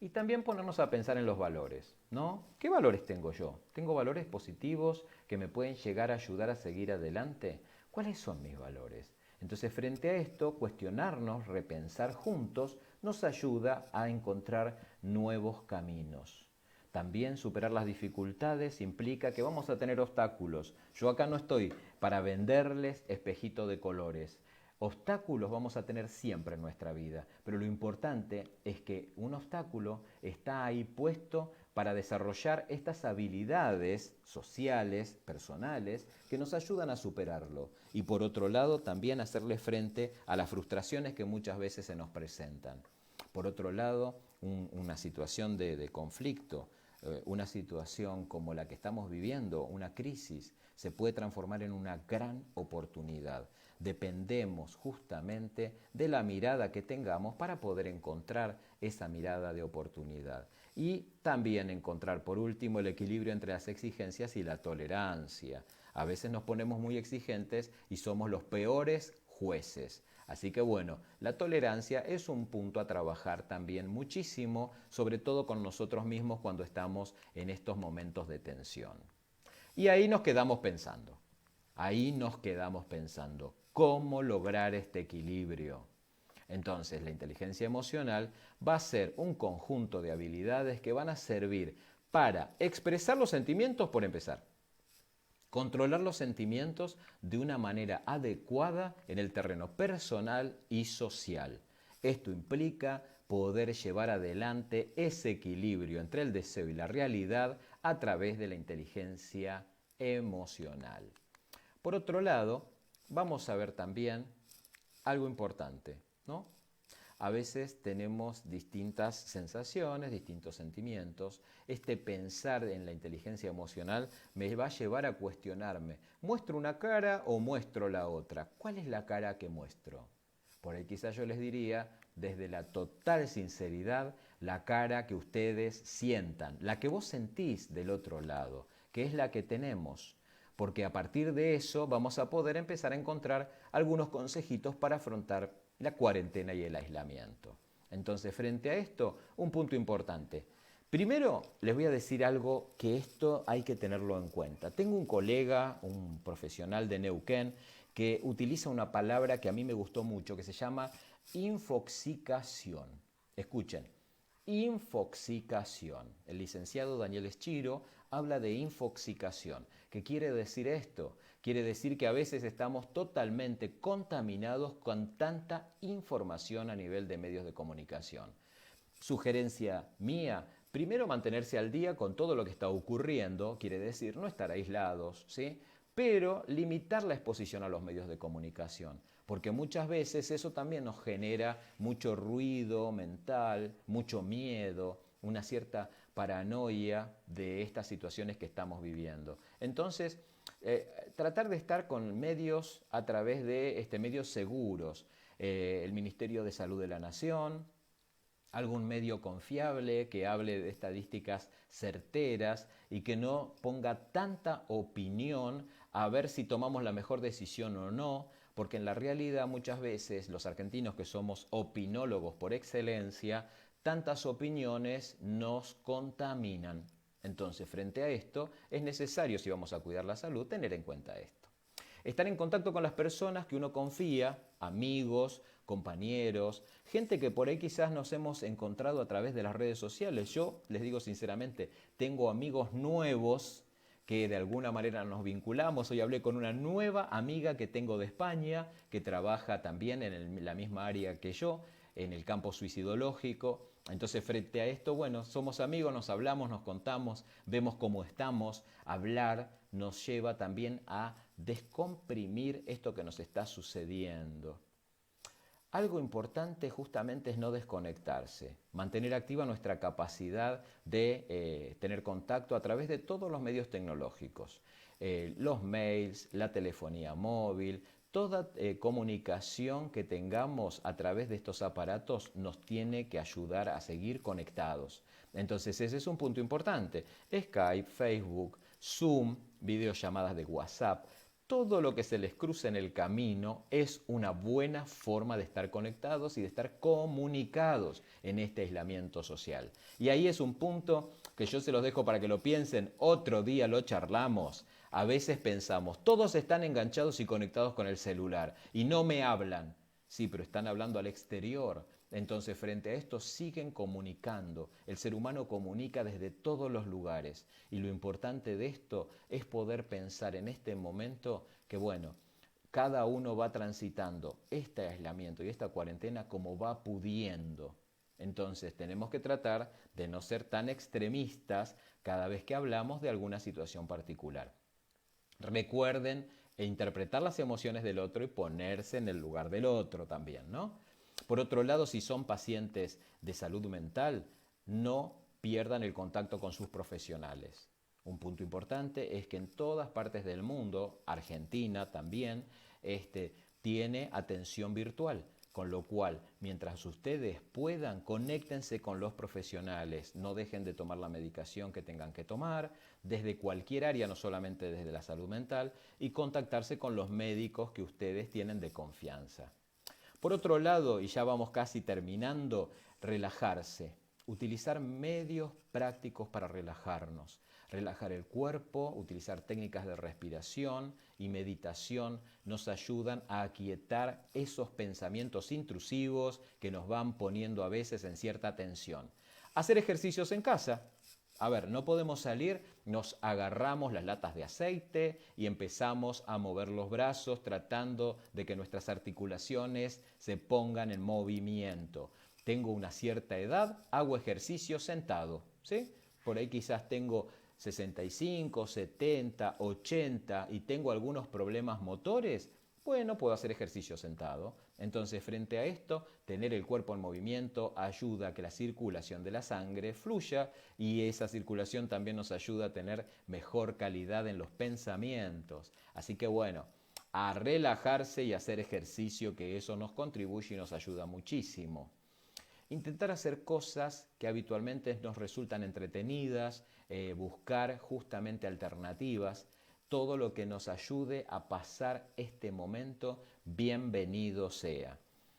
Y también ponernos a pensar en los valores, ¿no? ¿Qué valores tengo yo? ¿Tengo valores positivos que me pueden llegar a ayudar a seguir adelante? ¿Cuáles son mis valores? Entonces, frente a esto, cuestionarnos, repensar juntos, nos ayuda a encontrar nuevos caminos. También superar las dificultades implica que vamos a tener obstáculos. Yo acá no estoy para venderles espejito de colores. Obstáculos vamos a tener siempre en nuestra vida, pero lo importante es que un obstáculo está ahí puesto para desarrollar estas habilidades sociales, personales, que nos ayudan a superarlo. Y por otro lado, también hacerle frente a las frustraciones que muchas veces se nos presentan. Por otro lado, una situación de conflicto, una situación como la que estamos viviendo, una crisis, se puede transformar en una gran oportunidad. Dependemos justamente de la mirada que tengamos para poder encontrar esa mirada de oportunidad. Y también encontrar, por último, el equilibrio entre las exigencias y la tolerancia. A veces nos ponemos muy exigentes y somos los peores jueces. Así que bueno, la tolerancia es un punto a trabajar también muchísimo, sobre todo con nosotros mismos cuando estamos en estos momentos de tensión. Y ahí nos quedamos pensando, ¿cómo lograr este equilibrio? Entonces, la inteligencia emocional va a ser un conjunto de habilidades que van a servir para expresar los sentimientos por empezar. Controlar los sentimientos de una manera adecuada en el terreno personal y social. Esto implica poder llevar adelante ese equilibrio entre el deseo y la realidad a través de la inteligencia emocional. Por otro lado, vamos a ver también algo importante, ¿no? A veces tenemos distintas sensaciones, distintos sentimientos. Este pensar en la inteligencia emocional me va a llevar a cuestionarme, ¿muestro una cara o muestro la otra? ¿Cuál es la cara que muestro? Por ahí quizás yo les diría, desde la total sinceridad, la cara que ustedes sientan, la que vos sentís del otro lado, que es la que tenemos. Porque a partir de eso vamos a poder empezar a encontrar algunos consejitos para afrontar la cuarentena y el aislamiento. Entonces, frente a esto, un punto importante. Primero, les voy a decir algo que esto hay que tenerlo en cuenta. Tengo un colega, un profesional de Neuquén, que utiliza una palabra que a mí me gustó mucho, que se llama infoxicación. Escuchen, infoxicación. El licenciado Daniel Eschiro habla de infoxicación. ¿Qué quiere decir esto? Quiere decir que a veces estamos totalmente contaminados con tanta información a nivel de medios de comunicación. Sugerencia mía, primero mantenerse al día con todo lo que está ocurriendo, quiere decir no estar aislados, ¿sí? Pero limitar la exposición a los medios de comunicación, porque muchas veces eso también nos genera mucho ruido mental, mucho miedo, una cierta paranoia de estas situaciones que estamos viviendo. Entonces, tratar de estar con medios a través de medios seguros, el Ministerio de Salud de la Nación, algún medio confiable que hable de estadísticas certeras y que no ponga tanta opinión a ver si tomamos la mejor decisión o no, porque en la realidad muchas veces los argentinos que somos opinólogos por excelencia, tantas opiniones nos contaminan. Entonces, frente a esto, es necesario, si vamos a cuidar la salud, tener en cuenta esto. Estar en contacto con las personas que uno confía, amigos, compañeros, gente que por ahí quizás nos hemos encontrado a través de las redes sociales. Yo les digo sinceramente, tengo amigos nuevos que de alguna manera nos vinculamos. Hoy hablé con una nueva amiga que tengo de España, que trabaja también en la misma área que yo, en el campo suicidológico. Entonces, frente a esto, bueno, somos amigos, nos hablamos, nos contamos, vemos cómo estamos. Hablar nos lleva también a descomprimir esto que nos está sucediendo. Algo importante justamente es no desconectarse, mantener activa nuestra capacidad de tener contacto a través de todos los medios tecnológicos, los mails, la telefonía móvil, toda comunicación que tengamos a través de estos aparatos nos tiene que ayudar a seguir conectados. Entonces ese es un punto importante. Skype, Facebook, Zoom, videollamadas de WhatsApp, todo lo que se les cruce en el camino es una buena forma de estar conectados y de estar comunicados en este aislamiento social. Y ahí es un punto que yo se los dejo para que lo piensen, otro día lo charlamos. A veces pensamos, todos están enganchados y conectados con el celular y no me hablan. Sí, pero están hablando al exterior. Entonces, frente a esto, siguen comunicando. El ser humano comunica desde todos los lugares. Y lo importante de esto es poder pensar en este momento que, bueno, cada uno va transitando este aislamiento y esta cuarentena como va pudiendo. Entonces tenemos que tratar de no ser tan extremistas cada vez que hablamos de alguna situación particular. Recuerden interpretar las emociones del otro y ponerse en el lugar del otro también, ¿no? Por otro lado, si son pacientes de salud mental, no pierdan el contacto con sus profesionales. Un punto importante es que en todas partes del mundo, Argentina también, tiene atención virtual, con lo cual, mientras ustedes puedan, conéctense con los profesionales, no dejen de tomar la medicación que tengan que tomar, desde cualquier área, no solamente desde la salud mental, y contactarse con los médicos que ustedes tienen de confianza. Por otro lado, y ya vamos casi terminando, relajarse. Utilizar medios prácticos para relajarnos. Relajar el cuerpo, utilizar técnicas de respiración y meditación nos ayudan a aquietar esos pensamientos intrusivos que nos van poniendo a veces en cierta tensión. Hacer ejercicios en casa. A ver, no podemos salir, nos agarramos las latas de aceite y empezamos a mover los brazos tratando de que nuestras articulaciones se pongan en movimiento. Tengo una cierta edad, hago ejercicio sentado, ¿sí? Por ahí quizás tengo 65, 70, 80 y tengo algunos problemas motores. Bueno, puedo hacer ejercicio sentado. Entonces, frente a esto, tener el cuerpo en movimiento ayuda a que la circulación de la sangre fluya y esa circulación también nos ayuda a tener mejor calidad en los pensamientos. Así que bueno, a relajarse y hacer ejercicio, que eso nos contribuye y nos ayuda muchísimo. Intentar hacer cosas que habitualmente nos resultan entretenidas, buscar justamente alternativas. Todo lo que nos ayude a pasar este momento, bienvenido sea.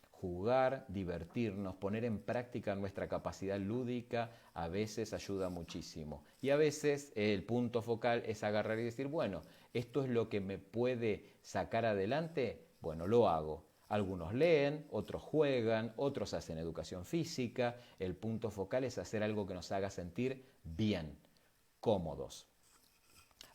Jugar, divertirnos, poner en práctica nuestra capacidad lúdica a veces ayuda muchísimo. Y a veces el punto focal es agarrar y decir, bueno, esto es lo que me puede sacar adelante, bueno, lo hago. Algunos leen, otros juegan, otros hacen educación física. El punto focal es hacer algo que nos haga sentir bien, cómodos.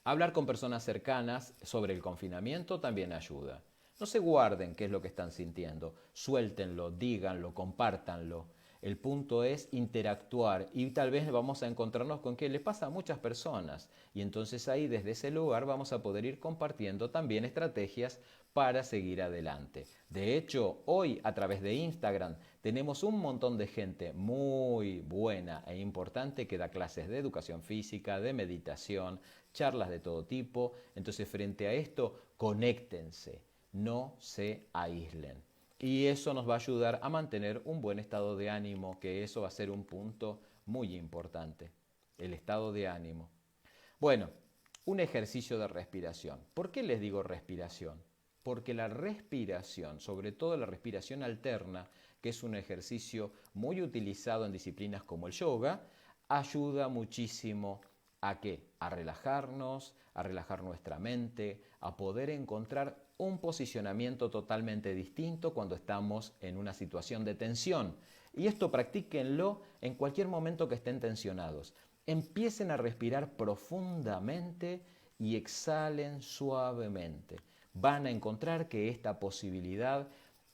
Hablar con personas cercanas sobre el confinamiento también ayuda. No se guarden qué es lo que están sintiendo, suéltenlo, díganlo, compártanlo. El punto es interactuar y tal vez vamos a encontrarnos con que le pasa a muchas personas y entonces ahí desde ese lugar vamos a poder ir compartiendo también estrategias para seguir adelante. De hecho, hoy a través de Instagram tenemos un montón de gente muy buena e importante que da clases de educación física, de meditación, charlas de todo tipo. Entonces, frente a esto, conéctense, no se aíslen. Y eso nos va a ayudar a mantener un buen estado de ánimo, que eso va a ser un punto muy importante, el estado de ánimo. Bueno, un ejercicio de respiración. ¿Por qué les digo respiración? Porque la respiración, sobre todo la respiración alterna, que es un ejercicio muy utilizado en disciplinas como el yoga, ayuda muchísimo ¿a qué? A relajarnos, a relajar nuestra mente, a poder encontrar un posicionamiento totalmente distinto cuando estamos en una situación de tensión. Y esto practíquenlo en cualquier momento que estén tensionados. Empiecen a respirar profundamente y exhalen suavemente. Van a encontrar que esta posibilidad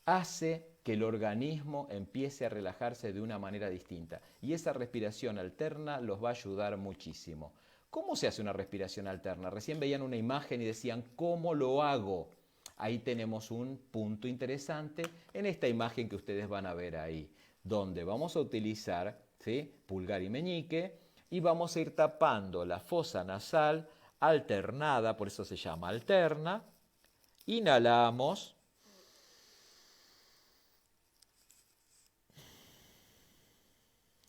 hace que el organismo empiece a relajarse de una manera distinta. Y esa respiración alterna los va a ayudar muchísimo. ¿Cómo se hace una respiración alterna? Recién veían una imagen y decían, ¿cómo lo hago? Ahí tenemos un punto interesante en esta imagen que ustedes van a ver ahí, donde vamos a utilizar, ¿sí?, pulgar y meñique y vamos a ir tapando la fosa nasal alternada, por eso se llama alterna. Inhalamos.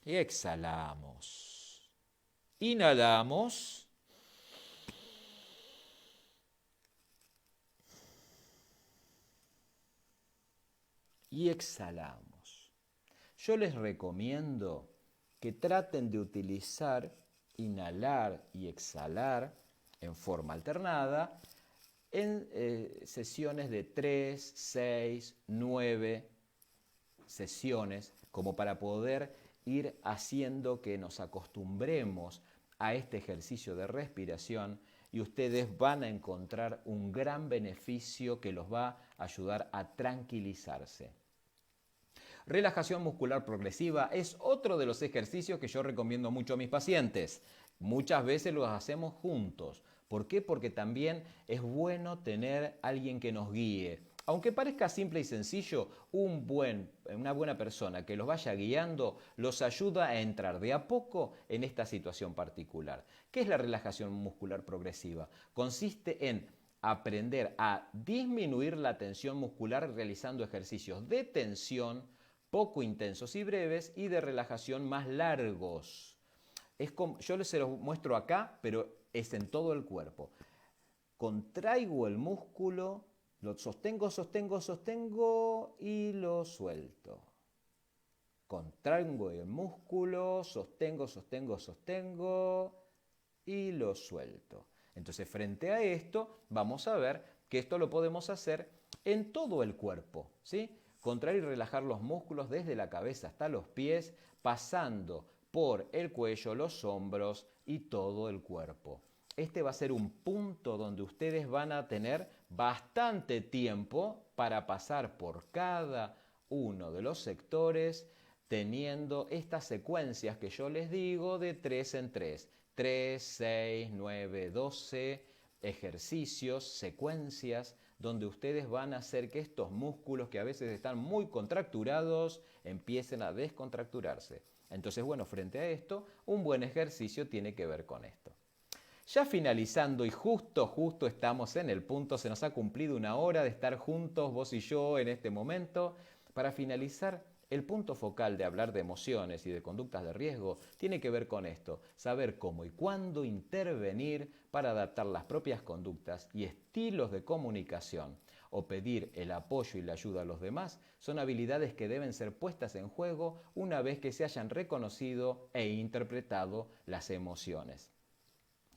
Y exhalamos. Inhalamos. Y exhalamos. Yo les recomiendo que traten de utilizar inhalar y exhalar en forma alternada en sesiones de 3, 6, 9 sesiones, como para poder ir haciendo que nos acostumbremos a este ejercicio de respiración y ustedes van a encontrar un gran beneficio que los va a ayudar a tranquilizarse. Relajación muscular progresiva es otro de los ejercicios que yo recomiendo mucho a mis pacientes. Muchas veces los hacemos juntos. ¿Por qué? Porque también es bueno tener alguien que nos guíe. Aunque parezca simple y sencillo, una buena persona que los vaya guiando los ayuda a entrar de a poco en esta situación particular. ¿Qué es la relajación muscular progresiva? Consiste en aprender a disminuir la tensión muscular realizando ejercicios de tensión poco intensos y breves y de relajación más largos. Yo se los muestro acá, pero es en todo el cuerpo. Contraigo el músculo, lo sostengo, sostengo y lo suelto. Contraigo el músculo, sostengo y lo suelto. Entonces, frente a esto, vamos a ver que esto lo podemos hacer en todo el cuerpo, ¿sí? Contraer y relajar los músculos desde la cabeza hasta los pies, pasando por el cuello, los hombros y todo el cuerpo. Este va a ser un punto donde ustedes van a tener bastante tiempo para pasar por cada uno de los sectores, teniendo estas secuencias que yo les digo de 3 en 3. 3, 6, 9, 12 ejercicios, secuencias, donde ustedes van a hacer que estos músculos que a veces están muy contracturados empiecen a descontracturarse. Entonces, bueno, frente a esto, un buen ejercicio tiene que ver con esto. Ya finalizando y justo estamos en el punto, se nos ha cumplido una hora de estar juntos, vos y yo, en este momento. Para finalizar, el punto focal de hablar de emociones y de conductas de riesgo tiene que ver con esto, saber cómo y cuándo intervenir para adaptar las propias conductas y estilos de comunicación o pedir el apoyo y la ayuda a los demás son habilidades que deben ser puestas en juego una vez que se hayan reconocido e interpretado las emociones.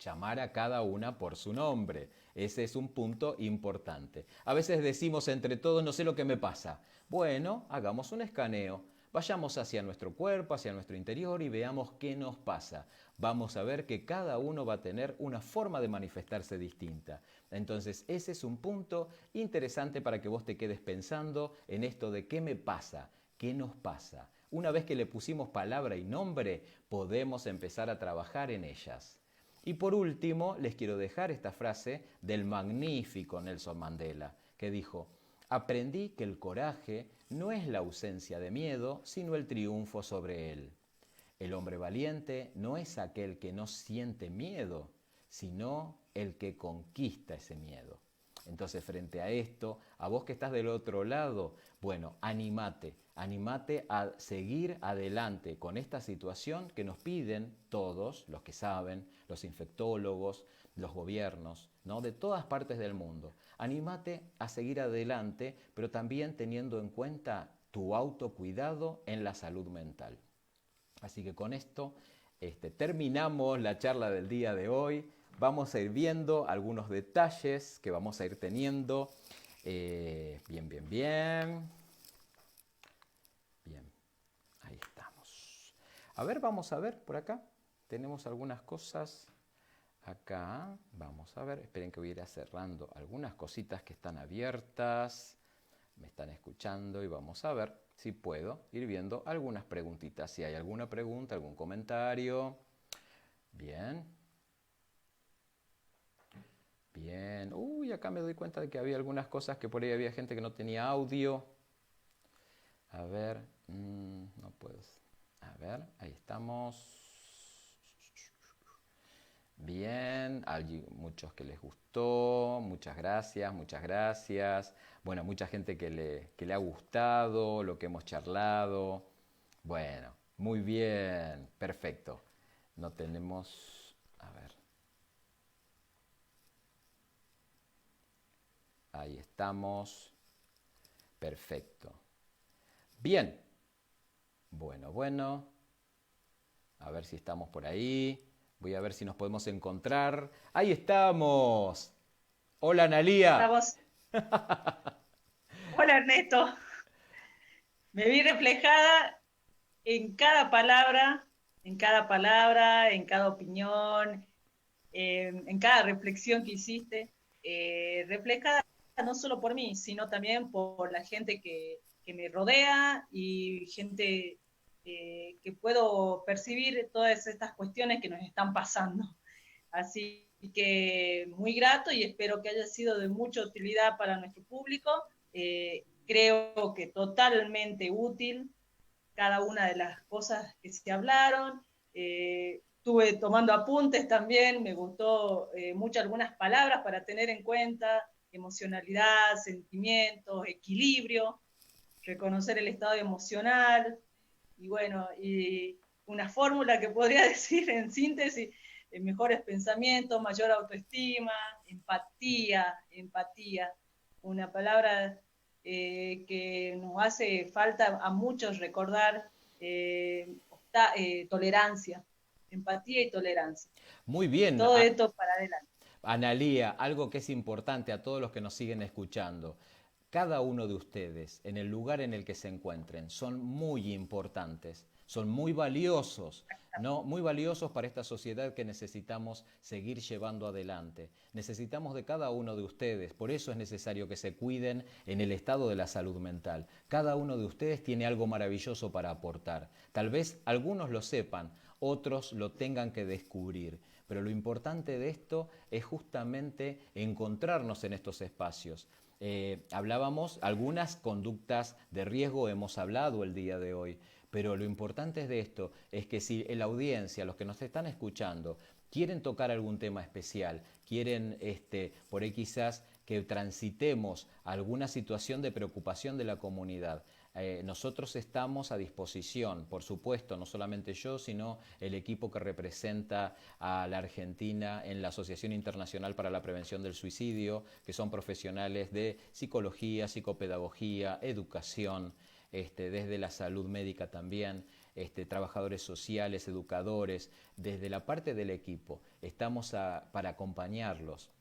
Llamar a cada una por su nombre. Ese es un punto importante. A veces decimos entre todos, no sé lo que me pasa. Bueno, hagamos un escaneo. Vayamos hacia nuestro cuerpo, hacia nuestro interior y veamos qué nos pasa. Vamos a ver que cada uno va a tener una forma de manifestarse distinta. Entonces, ese es un punto interesante para que vos te quedes pensando en esto de qué me pasa, qué nos pasa. Una vez que le pusimos palabra y nombre, podemos empezar a trabajar en ellas. Y por último, les quiero dejar esta frase del magnífico Nelson Mandela, que dijo: aprendí que el coraje no es la ausencia de miedo, sino el triunfo sobre él. El hombre valiente no es aquel que no siente miedo, sino el que conquista ese miedo. Entonces, frente a esto, a vos que estás del otro lado, bueno, animate a seguir adelante con esta situación que nos piden todos, los que saben, los infectólogos, los gobiernos, ¿no? De todas partes del mundo. Anímate a seguir adelante, pero también teniendo en cuenta tu autocuidado en la salud mental. Así que con esto terminamos la charla del día de hoy. Vamos a ir viendo algunos detalles que vamos a ir teniendo. Bien, ahí estamos. A ver, vamos a ver por acá. Tenemos algunas cosas acá. Vamos a ver, esperen que voy a ir cerrando algunas cositas que están abiertas. Me están escuchando y vamos a ver si puedo ir viendo algunas preguntitas. Si hay alguna pregunta, algún comentario. Bien. Uy, acá me doy cuenta de que había algunas cosas que por ahí había gente que no tenía audio. A ver, no puedo. A ver, ahí estamos. Bien, hay muchos que les gustó, muchas gracias. Bueno, mucha gente que le ha gustado lo que hemos charlado. Bueno, muy bien, perfecto. No tenemos, a ver. Ahí estamos. Perfecto. Bien. Bueno. A ver si estamos por ahí. Voy a ver si nos podemos encontrar. ¡Ahí estamos! Hola, Analía. Estamos. Hola, Ernesto. Me vi reflejada en cada palabra, en cada opinión, en cada reflexión que hiciste, reflejada no solo por mí, sino también por la gente que me rodea y gente que puedo percibir todas estas cuestiones que nos están pasando. Así que muy grato y espero que haya sido de mucha utilidad para nuestro público. Creo que totalmente útil cada una de las cosas que se hablaron. Estuve tomando apuntes también, me gustó mucho algunas palabras para tener en cuenta: emocionalidad, sentimientos, equilibrio, reconocer el estado emocional, y bueno, y una fórmula que podría decir en síntesis: mejores pensamientos, mayor autoestima, empatía, una palabra que nos hace falta a muchos recordar, tolerancia, empatía y tolerancia. Muy bien. Todo esto para adelante. Analía, algo que es importante a todos los que nos siguen escuchando. Cada uno de ustedes, en el lugar en el que se encuentren, son muy importantes, son muy valiosos, ¿no? Muy valiosos para esta sociedad que necesitamos seguir llevando adelante. Necesitamos de cada uno de ustedes, por eso es necesario que se cuiden en el estado de la salud mental. Cada uno de ustedes tiene algo maravilloso para aportar. Tal vez algunos lo sepan, otros lo tengan que descubrir. Pero lo importante de esto es justamente encontrarnos en estos espacios. Hablábamos, algunas conductas de riesgo hemos hablado el día de hoy, pero lo importante de esto es que si la audiencia, los que nos están escuchando, quieren tocar algún tema especial, quieren por ahí quizás que transitemos alguna situación de preocupación de la comunidad, nosotros estamos a disposición, por supuesto, no solamente yo, sino el equipo que representa a la Argentina en la Asociación Internacional para la Prevención del Suicidio, que son profesionales de psicología, psicopedagogía, educación, desde la salud médica también, trabajadores sociales, educadores, desde la parte del equipo. Estamos para acompañarlos.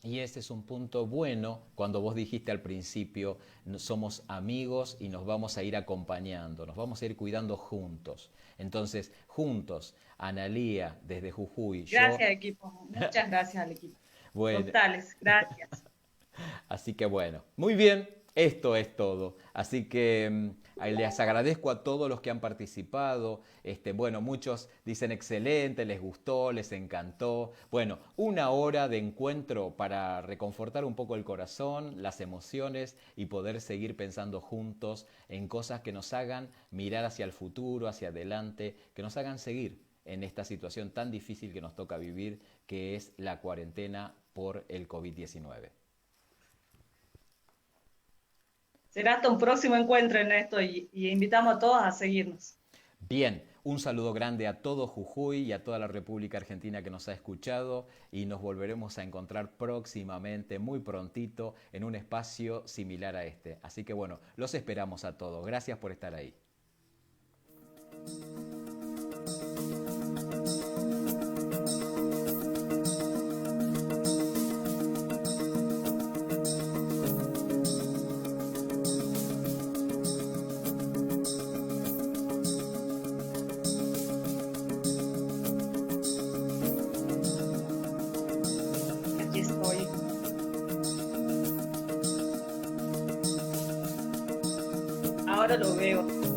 Y ese es un punto bueno cuando vos dijiste al principio, somos amigos y nos vamos a ir acompañando, nos vamos a ir cuidando juntos. Entonces, juntos, Analía desde Jujuy. Gracias, equipo. Muchas gracias al equipo. Bueno. Totales, gracias. Así que bueno, muy bien, esto es todo. Así que les agradezco a todos los que han participado. Bueno, muchos dicen excelente, les gustó, les encantó. Bueno, una hora de encuentro para reconfortar un poco el corazón, las emociones y poder seguir pensando juntos en cosas que nos hagan mirar hacia el futuro, hacia adelante, que nos hagan seguir en esta situación tan difícil que nos toca vivir, que es la cuarentena por el COVID-19. Será hasta un próximo encuentro en esto y invitamos a todos a seguirnos. Bien, un saludo grande a todo Jujuy y a toda la República Argentina que nos ha escuchado y nos volveremos a encontrar próximamente, muy prontito, en un espacio similar a este. Así que bueno, los esperamos a todos. Gracias por estar ahí. Ahora lo veo.